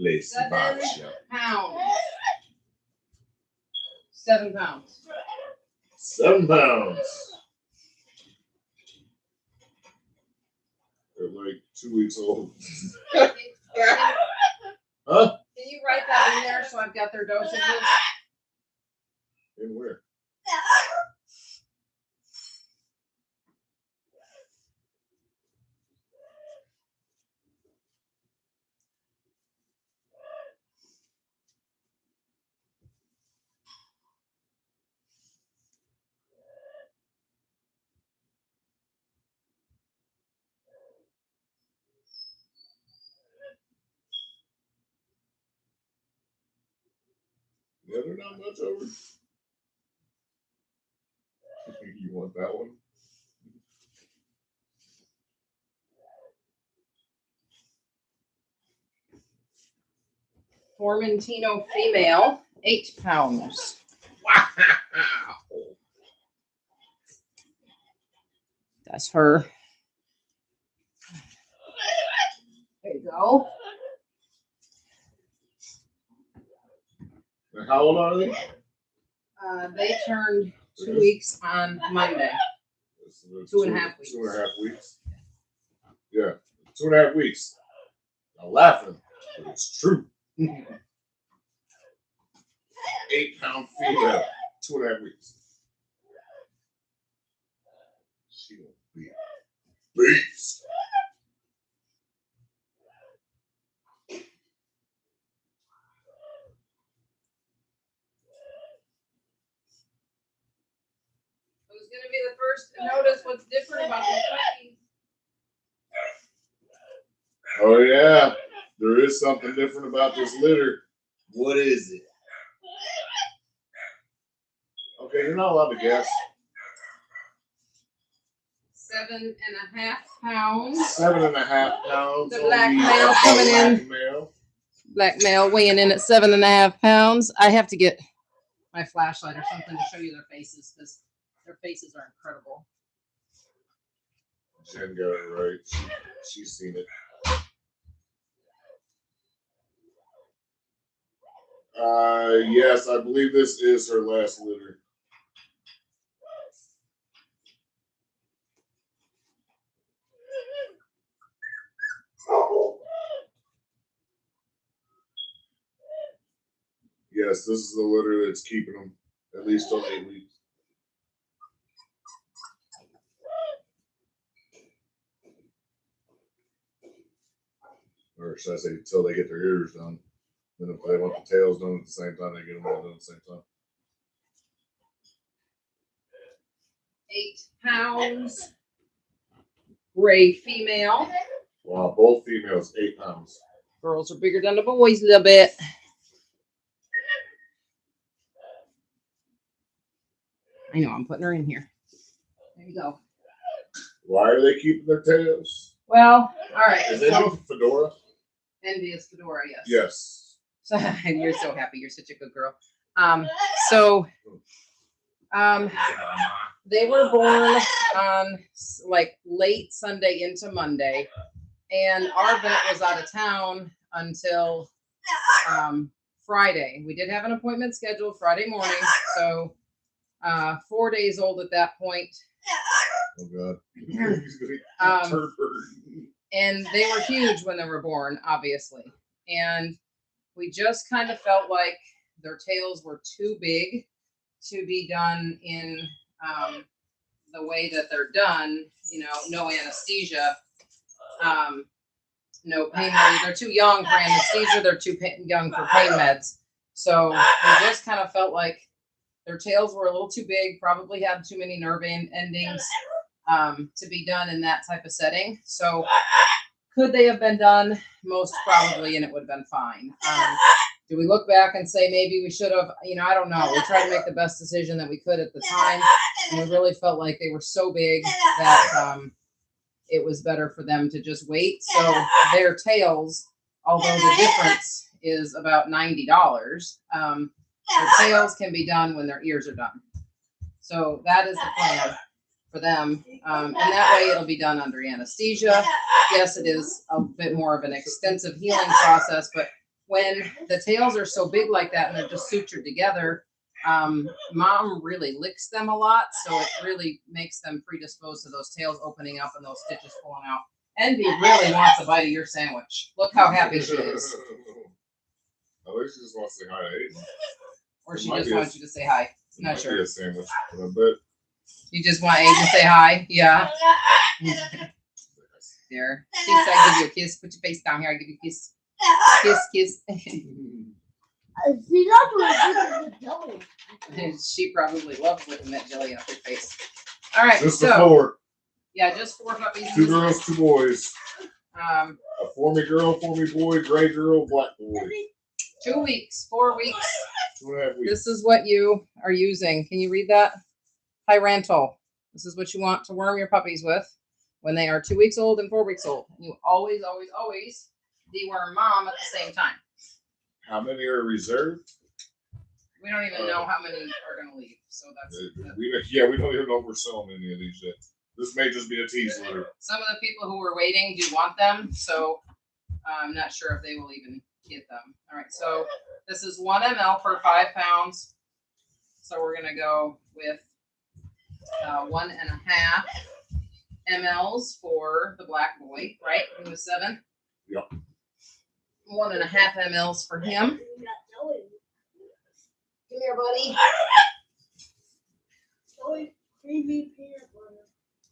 Lacy 7 Bombshell. pounds. 7 pounds. 7 pounds. They're like 2 weeks old. Huh? Can you write that in there so I've got their dosages? In where? Yeah, they're not much over. You want that one? Formentino female, 8 pounds. Wow. That's her. There you go. And how old are they? They turned 2 weeks on Monday. 2.5 weeks. 2.5 weeks. Yeah, 2.5 weeks. I'm laughing, but it's true. 8-pound female, 2.5 weeks. She gonna be a beast. Who's gonna be the first to notice what's different about the puppies? Oh yeah, there is something different about this litter. What is it? Okay, you're not allowed to guess. 7.5 pounds. 7.5 pounds. The on black the male coming black in. male. Black male weighing in at 7.5 pounds. I have to get my flashlight or something to show you their faces because their faces are incredible. Jen got it right. She's seen it. Yes, I believe this is her last litter. Yes, this is the litter that's keeping them at least till 8 weeks. Or should I say, till they get their ears done. Then if they want the tails done at the same time, they get them all done at the same time. 8 pounds. Gray female. Wow, both females, 8 pounds. Girls are bigger than the boys a little bit. I know, I'm putting her in here. There you go. Why are they keeping their tails? Well, all right. Is it Fedora? Envious Fedora, yes. Yes. So, you're so happy. You're such a good girl. They were born on like late Sunday into Monday, and our vet was out of town until Friday. We did have an appointment scheduled Friday morning, so 4 days old at that point. Oh God. And they were huge when they were born, obviously. And we just kind of felt like their tails were too big to be done in the way that they're done, you know, no anesthesia, no pain relief. They're too young for anesthesia. They're too young for pain meds. So we just kind of felt like their tails were a little too big, probably had too many nerve endings to be done in that type of setting. So could they have been done? Most probably, and it would have been fine. Do we look back and say maybe we should have, you know, I don't know. We tried to make the best decision that we could at the time, and we really felt like they were so big that it was better for them to just wait. So their tails, although the difference is about $90, their tails can be done when their ears are done. So that is the plan for them. And that way it'll be done under anesthesia. Yes, it is a bit more of an extensive healing process, but when the tails are so big like that and they're just sutured together, mom really licks them a lot, so it really makes them predisposed to those tails opening up and those stitches pulling out. Envy really wants a bite of your sandwich. Look how happy she is. I think she just wants to say hi to Aiden. Or she just wants you to say hi. Not sure. A sandwich, but I bet. You just want Aiden to say hi? Yeah. There. Kiss, I give you a kiss. Put your face down here. I give you a kiss. Kiss, kiss. She's not doing the jelly. She probably loves looking that jelly off her face. All right, Just so the 4. yeah, just 4 puppies. 2 girls, 2 boys. A for me girl, for me boy, gray girl, black boy. 2 weeks, 4 weeks. 2.5 weeks. This is what you are using. Can you read that? Pyrantel. This is what you want to worm your puppies with when they are 2 weeks old and 4 weeks old. You always, always, always deworm mom at the same time. How many are reserved? We don't even know how many are going to leave. So that's we don't even know if we're selling any of these yet. This may just be a tease litter. some of the people who were waiting do want them, so I'm not sure if they will even get them. All right, so this is 1 ml per 5 pounds. So we're going to go with 1.5 mLs for the black boy, right? He was 7. Yep. 1.5 mLs for him. Come here, buddy.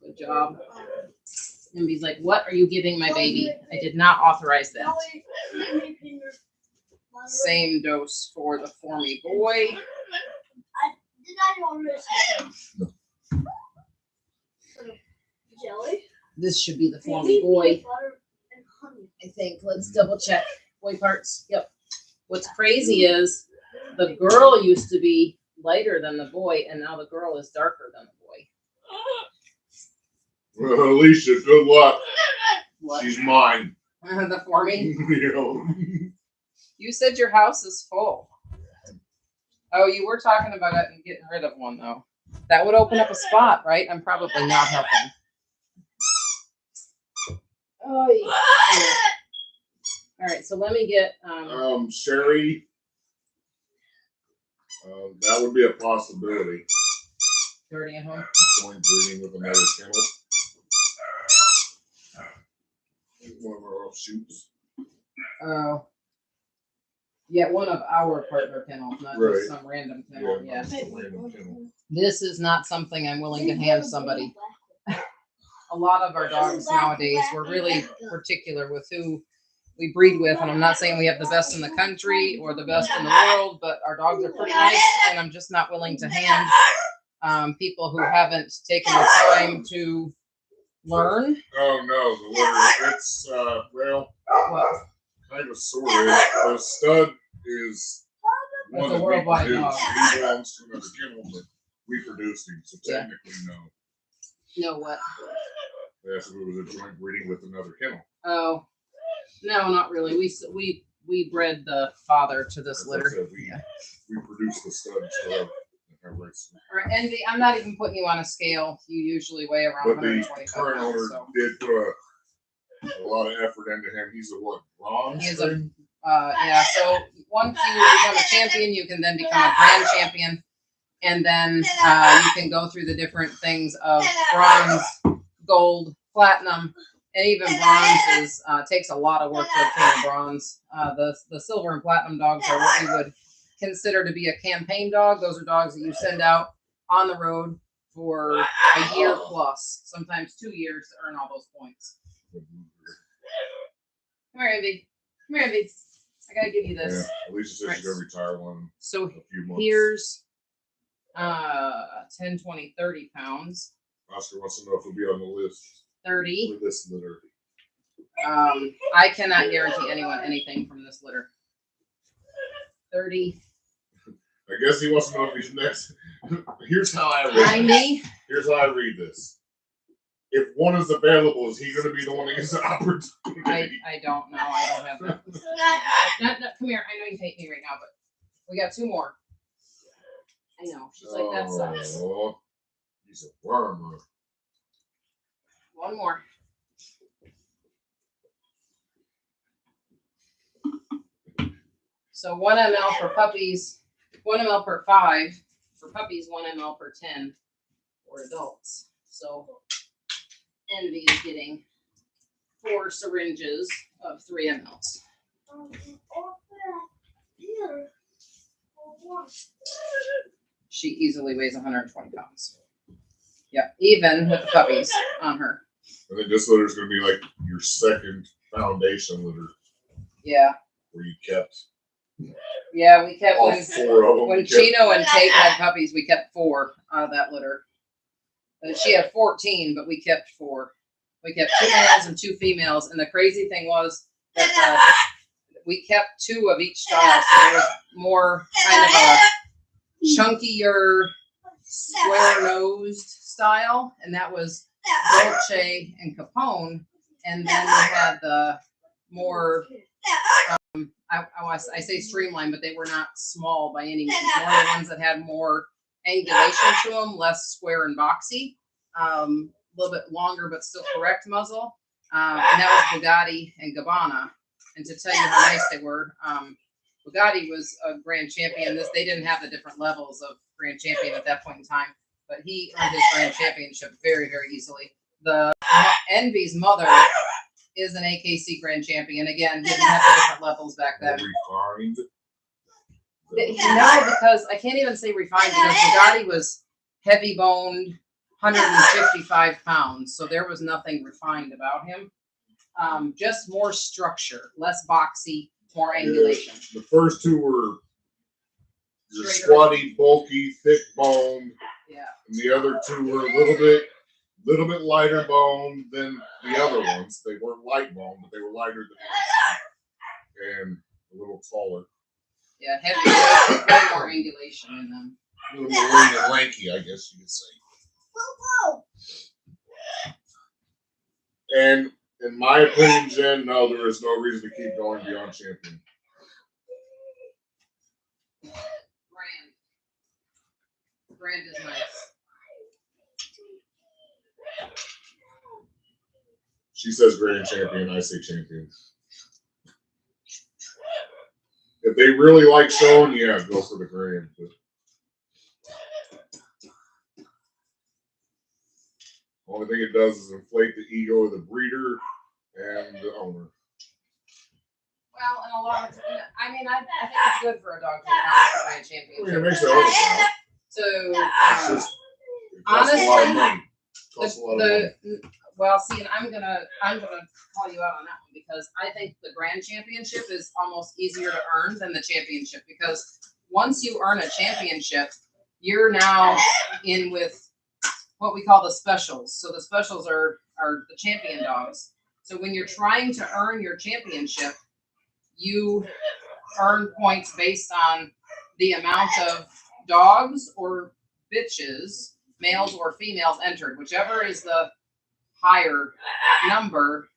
Good job. And he's like, what are you giving my baby? I did not authorize that. Same dose for the for me boy. Jelly? This should be the for me boy. I think. Let's double check. Boy parts. Yep. What's crazy is the girl used to be lighter than the boy, and now the girl is darker than the boy. Well, Alicia, good luck. What? She's mine. The for me? You know. You said your house is full. Oh, you were talking about it and getting rid of one, though. That would open up a spot, right? I'm probably not helping. Oh, yeah. All right, so let me get Sherry. That would be a possibility. Dirty at home. Joint breeding with another kennel. One of our offshoots. Oh. Yeah, one of our partner kennels, not Right. just some random kennel. Yeah. Some random kennel. This is not something I'm willing to hand somebody. A lot of our dogs nowadays, we're really particular with who we breed with. And I'm not saying we have the best in the country or the best in the world, but our dogs are pretty nice. And I'm just not willing to hand people who haven't taken the time to learn. Oh, no. The litter, it's, well, What? kind of sort of. The stud is one That's a that we worldwide produced. dog. He belongs to another kennel, but we produced him. So Yeah. technically, no. No, what? Yes, it was a joint breeding with another kennel. Oh, no, not really. We bred the father to this As I litter. said, we produced the stud. So All right, Envy, I'm not even putting you on a scale. You usually weigh around but the 125 current owner pounds. So. did put a lot of effort into him. He's a what? Bronze? He is a, yeah, so once you become a champion, you can then become a grand champion. And then you can go through the different things of bronze, gold, platinum, and even bronze takes a lot of work to obtain a bronze. The silver and platinum dogs are what we would consider to be a campaign dog. Those are dogs that you send out on the road for a year plus, sometimes 2 years to earn all those points. Come here, Envy. Come here, Envy. I gotta give you this. Yeah, Alicia said she's gonna retire one So in a few months. here's 10, 20, 30 pounds. Oscar wants to know if it'll be on the list. 30. For this litter. I cannot guarantee anyone anything from this litter. 30. I guess he wants to know if he's next. Here's how I read 90. Here's how I read this. If one is available, is he going to be the one that gets the opportunity? I don't know. I don't have that. No, come here. I know you hate me right now, but we got 2 more. I know. She's like, that sucks. Oh, he's a worm. 1 more. So 1 ml for puppies, 1 ml per 5 for puppies, 1 ml per 10 for adults. So Envy is getting 4 syringes of 3 mLs. She easily weighs 120 pounds. Yep, even with the puppies on her. I think this litter is going to be like your second foundation litter. Yeah. Where you kept. Yeah, we kept all 4 of them. When Chino and Tate had puppies, we kept 4 out of that litter. She had 14, but we kept 4. We kept 2 males and 2 females. And the crazy thing was that we kept 2 of each style. So there was more kind of a chunkier, square-nosed style. And that was Dolce and Capone. And then we had the more, I say streamlined, but they were not small by any means. More the ones that had more angulation to them, less square and boxy. A little bit longer, but still correct muzzle. And that was Bugatti and Gabbana. And to tell you how nice they were, Bugatti was a grand champion. They didn't have the different levels of grand champion at that point in time, but he earned his grand championship very, very easily. The Envy's mother is an AKC grand champion. Again, didn't have the different levels back then. Refined. No, because I can't even say refined because Bugatti was heavy boned, 155 pounds. So there was nothing refined about him. Just more structure, less boxy, more angulation. The first 2 were your squatty, bulky, thick boned. Yeah. And the other 2 were a little bit lighter boned than the other ones. They weren't light boned, but they were lighter than the other, and a little taller. Yeah, heavy, way more angulation in them. A little more lean and lanky, I guess you could say. And in my opinion, Jen, no, there is no reason to keep going beyond champion. Brand is nice. She says grand champion, I say champion. If they really like showing, yeah, go for the grand. But only thing it does is inflate the ego of the breeder and the owner. Well, and a lot of, I mean, I think it's good for a dog to have a grand champion. I mean, it makes it owner proud. So, Honestly, it costs a lot of money. Costs a lot of money. Well, see, and I'm gonna call you out on that one because I think the grand championship is almost easier to earn than the championship because once you earn a championship, you're now in with what we call the specials. So the specials are the champion dogs. So when you're trying to earn your championship, you earn points based on the amount of dogs or bitches, males or females entered, whichever is the higher number.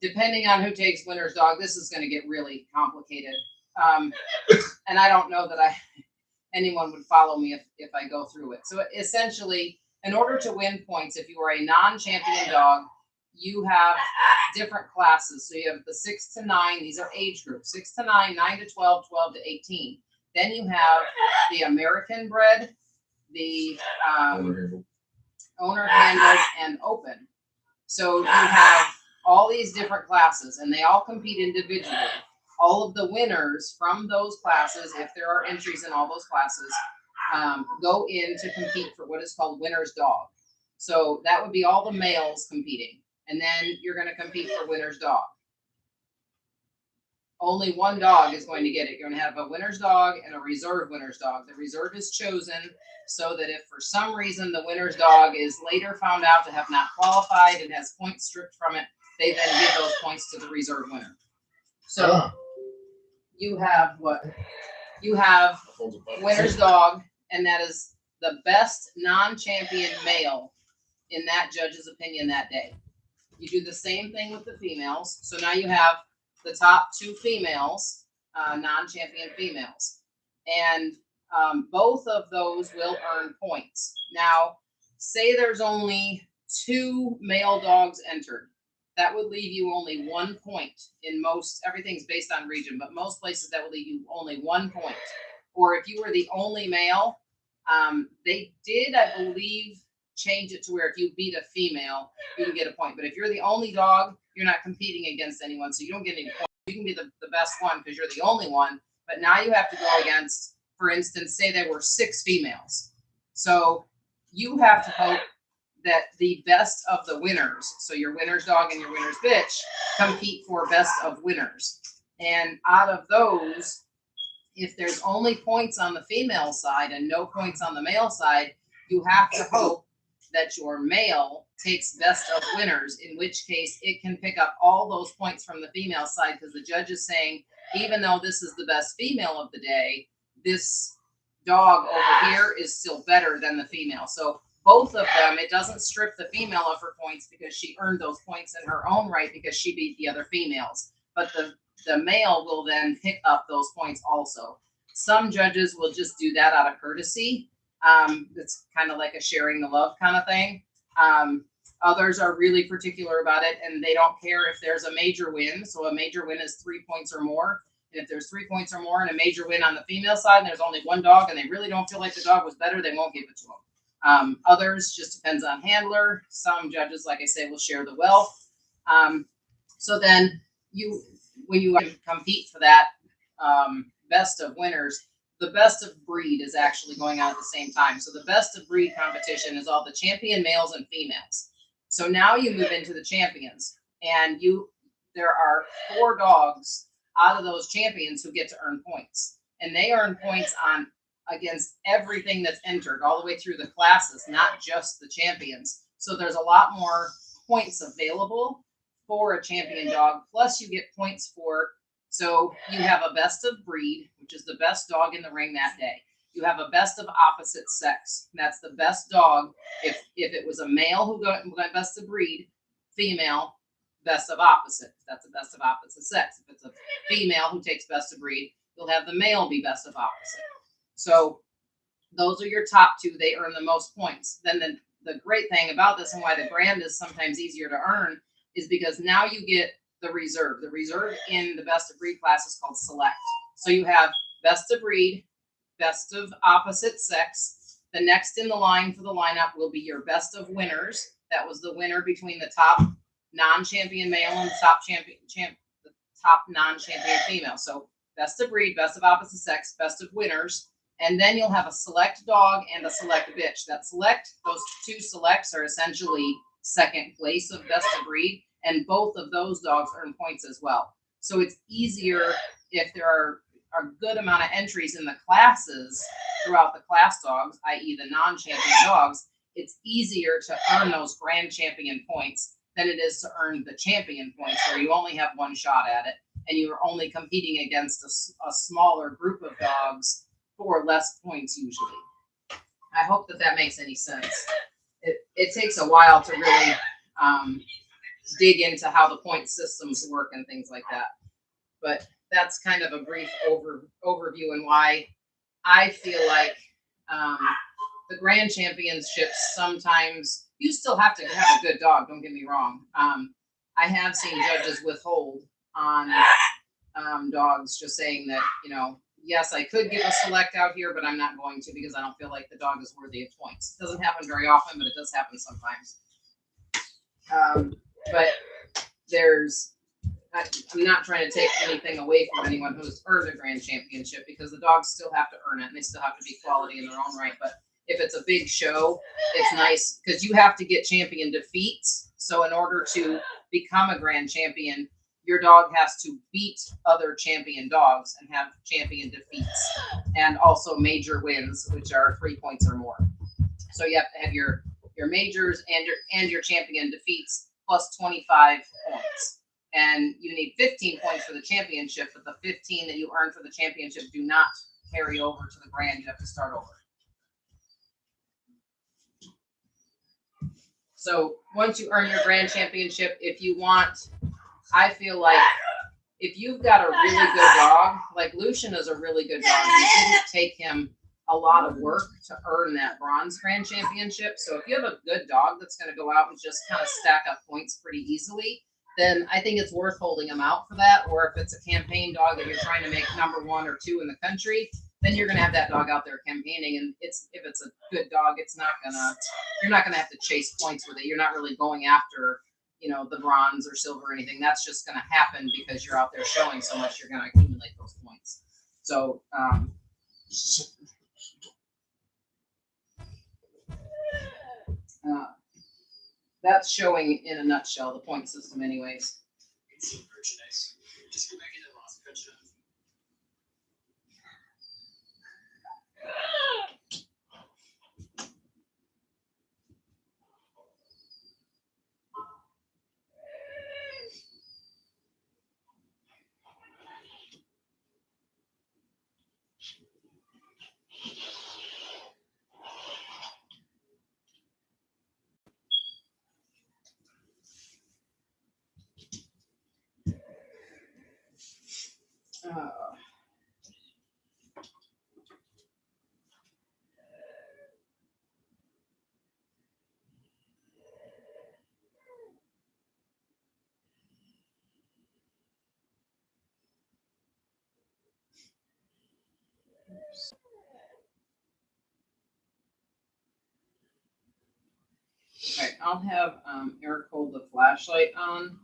Depending on who takes winner's dog, this is going to get really complicated. And I don't know that anyone would follow me if I go through it. So essentially, in order to win points, if you are a non-champion dog, you have different classes. So you have the 6 to 9. These are age groups: 6 to 9, 9 to 12, 12 to 18. Then you have the American bred, the owner handled, and open. So you have all these different classes, and they all compete individually. All of the winners from those classes, if there are entries in all those classes, go in to compete for what is called winner's dog. So that would be all the males competing. And then you're going to compete for winner's dog. Only one dog is going to get it. You're going to have a winner's dog and a reserve winner's dog. The reserve is chosen so that if for some reason the winner's dog is later found out to have not qualified and has points stripped from it, they then give those points to the reserve winner. So you have what? You have winner's dog, and that is the best non-champion male in that judge's opinion that day. You do the same thing with the females. So now you have the top 2 females, non-champion females. And both of those will earn points. Now, say there's only 2 male dogs entered. that would leave you only 1 point in most, everything's based on region, but most places that would leave you only 1 point. Or if you were the only male, they did, I believe, change it to where if you beat a female, you can get a point. But if you're the only dog, you're not competing against anyone, so you don't get any points. You can be the best one because you're the only one, but now you have to go against, for instance, say there were 6 females. So you have to hope that the best of the winners, so your winner's dog and your winner's bitch, compete for best of winners. And out of those, if there's only points on the female side and no points on the male side, you have to hope that your male takes best of winners, in which case it can pick up all those points from the female side, because the judge is saying, even though this is the best female of the day, this dog over here is still better than the female. So both of them, it doesn't strip the female of her points because she earned those points in her own right because she beat the other females. But the male will then pick up those points also. Some judges will just do that out of courtesy. It's kind of like a sharing the love kind of thing. Others are really particular about it, and they don't care if there's a major win. So a major win is 3 points or more. And if there's 3 points or more and a major win on the female side, and there's only one dog and they really don't feel like the dog was better, they won't give it to them. Others just depends on handler. Some judges, like I say, will share the wealth. So then when you compete for that best of winners, the best of breed is actually going on at the same time. So the best of breed competition is all the champion males and females. So now you move into the champions, and there are 4 dogs out of those champions who get to earn points, and they earn points on against everything that's entered all the way through the classes, not just the champions. So there's a lot more points available for a champion dog. Plus you get points for, so you have a best of breed, which is the best dog in the ring that day. You have a best of opposite sex. That's the best dog. If it was a male who got best of breed, female, best of opposite. That's the best of opposite sex. If it's a female who takes best of breed, you'll have the male be best of opposite. So those are your top 2. They earn the most points. Then the great thing about this, and why the grand is sometimes easier to earn, is because now you get the reserve. The reserve in the best of breed class is called select. So you have best of breed, best of opposite sex. The next in the line for the lineup will be your best of winners. That was the winner between the top non-champion male and the top non-champion female. So best of breed, best of opposite sex, best of winners. And then you'll have a select dog and a select bitch. That select, those 2 selects are essentially second place of best of breed. And both of those dogs earn points as well. So it's easier if there are a good amount of entries in the classes throughout the class dogs, i.e. the non-champion dogs. It's easier to earn those grand champion points than it is to earn the champion points, where you only have 1 shot at it. And you are only competing against a smaller group of dogs for less points usually. I hope that makes any sense. It takes a while to really dig into how the point systems work and things like that. But that's kind of a brief overview, and why I feel like the grand championships, sometimes you still have to have a good dog, don't get me wrong. I have seen judges withhold on dogs, just saying that, yes, I could give a select out here, but I'm not going to because I don't feel like the dog is worthy of points. It doesn't happen very often, but it does happen sometimes. But I'm not trying to take anything away from anyone who's earned a grand championship, because the dogs still have to earn it and they still have to be quality in their own right. But if it's a big show, it's nice because you have to get champion defeats. So in order to become a grand champion, your dog has to beat other champion dogs and have champion defeats, and also major wins, which are 3 points or more. So you have to have your majors and your champion defeats plus 25 points. And you need 15 points for the championship, but the 15 that you earn for the championship do not carry over to the grand. You have to start over. So once you earn your grand championship, if you want, I feel like if you've got a really good dog, like Lucian is a really good dog. It didn't take him a lot of work to earn that bronze grand championship. So if you have a good dog that's going to go out and just kind of stack up points pretty easily, then I think it's worth holding them out for that. Or if it's a campaign dog that you're trying to make number 1 or 2 in the country, then you're gonna have that dog out there campaigning. And if it's a good dog, you're not gonna have to chase points with it. You're not really going after, you know, the bronze or silver or anything. That's just gonna happen because you're out there showing so much. You're gonna accumulate those points. So that's showing in a nutshell the point system, anyways. Merchandise. Just go back into the lost touchdown. All right, I'll have Eric hold the flashlight on.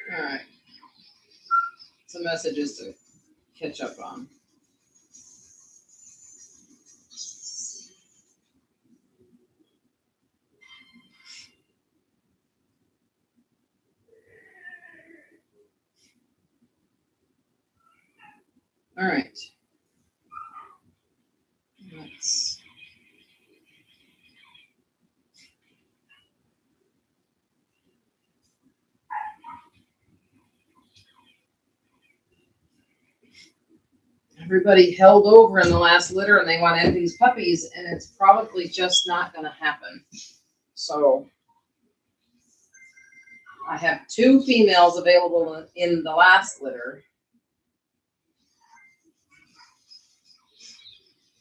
All right. Some messages to catch up on. All right. Let's. Everybody held over in the last litter and they want to end these puppies, and it's probably just not going to happen. So I have 2 females available in the last litter.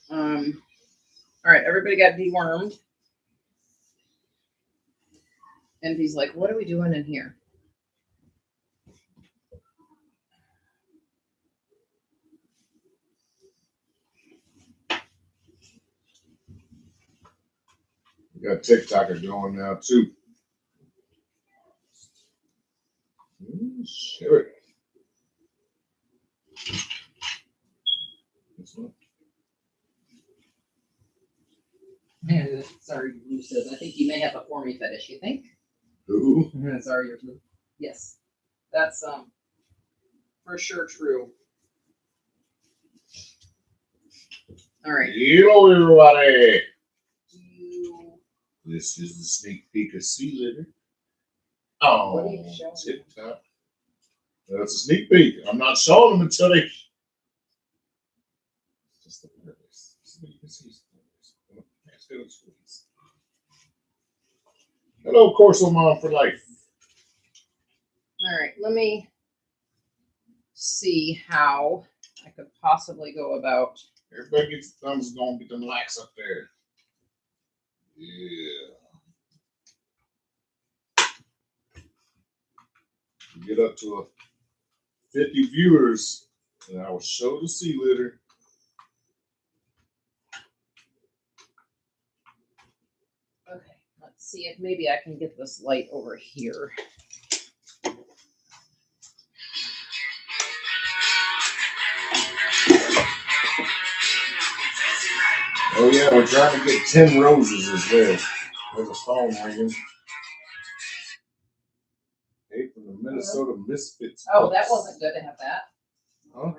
All right, everybody got dewormed. Envy's like, what are we doing in here? We got TikToker going now too. Share it. This one. Sorry, Blue says, I think you may have a for me fetish, you think? Who? Sorry, you're Blue. Yes. That's for sure true. All right. Hello, everybody. You, This is the sneak peek of sea litter. what Oh, are you showing? TikTok. That's a sneak peek. I'm not showing them until they. Just the purpose. So you can see some purpose. Hello, Corso Mom for life. All right, let me see how I could possibly go about. Everybody gets the thumbs going, get them likes up there. Yeah. We get up to 50 viewers, and I will show the sea litter. Okay, let's see if maybe I can get this light over here. Oh yeah, we're trying to get 10 roses as well. There's a phone ringing. Hey, from the Minnesota Misfits. Oh, that wasn't good to have that. Huh?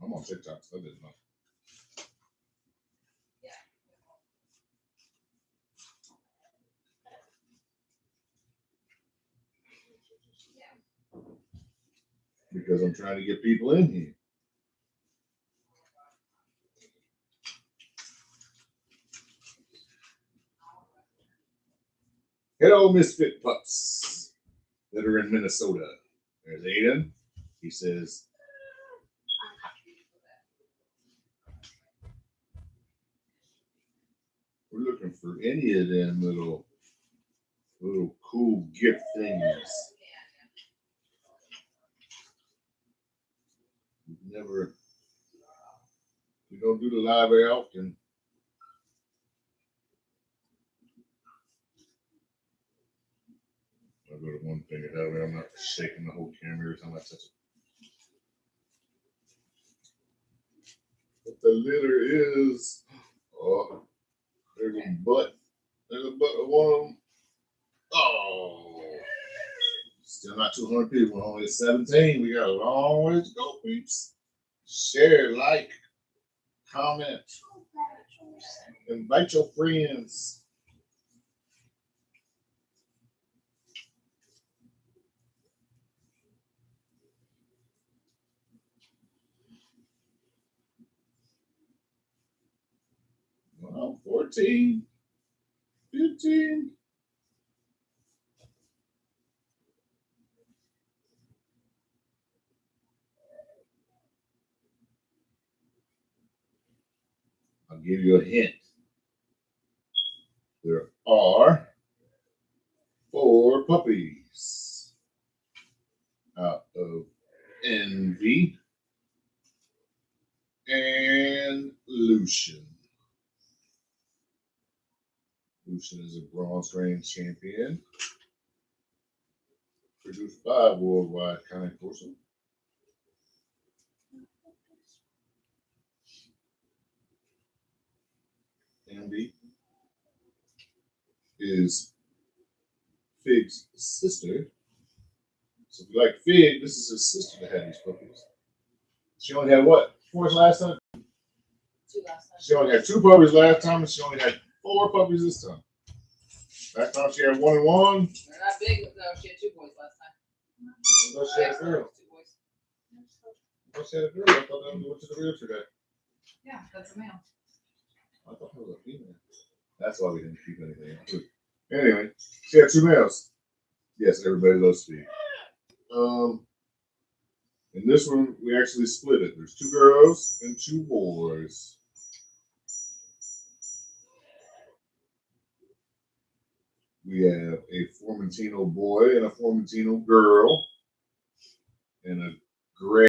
I'm on TikTok, so I didn't know. Because I'm trying to get people in here. Hello, Misfit pups that are in Minnesota. There's Aiden. He says, we're looking for any of them little cool gift things. We don't do the live very often. I'll go to one thing at that way. I'm not shaking the whole camera every time I touch it. But the litter is, oh, there's a butt. There's a butt of one of them. Oh, still not 200 people, only 17. We got a long ways to go, peeps. Share, like, comment, invite your friends. Well, 14, 15. I'll give you a hint. There are 4 puppies out of Envy and Lucian. Lucian is a bronze range champion, produced by Worldwide Cane Corso. Envy is Fig's sister. So if you like Fig, this is his sister that had these puppies. She only had what? 4 last time? 2 last time. She only had 2 puppies last time, and she only had 4 puppies this time. Last time she had 1 and 1. They're not big, no, she had 2 boys last time. I thought she had a girl. 2 boys. I thought she had a girl. I thought that was what to the realtor day. Yeah, that's a male. I thought that was a female. That's why we didn't keep anything. Anyway, she had 2 males. Yes, everybody loves Fig. In this one, we actually split it. There's 2 girls and 2 boys. We have a Formentino boy and a Formentino girl, and a gray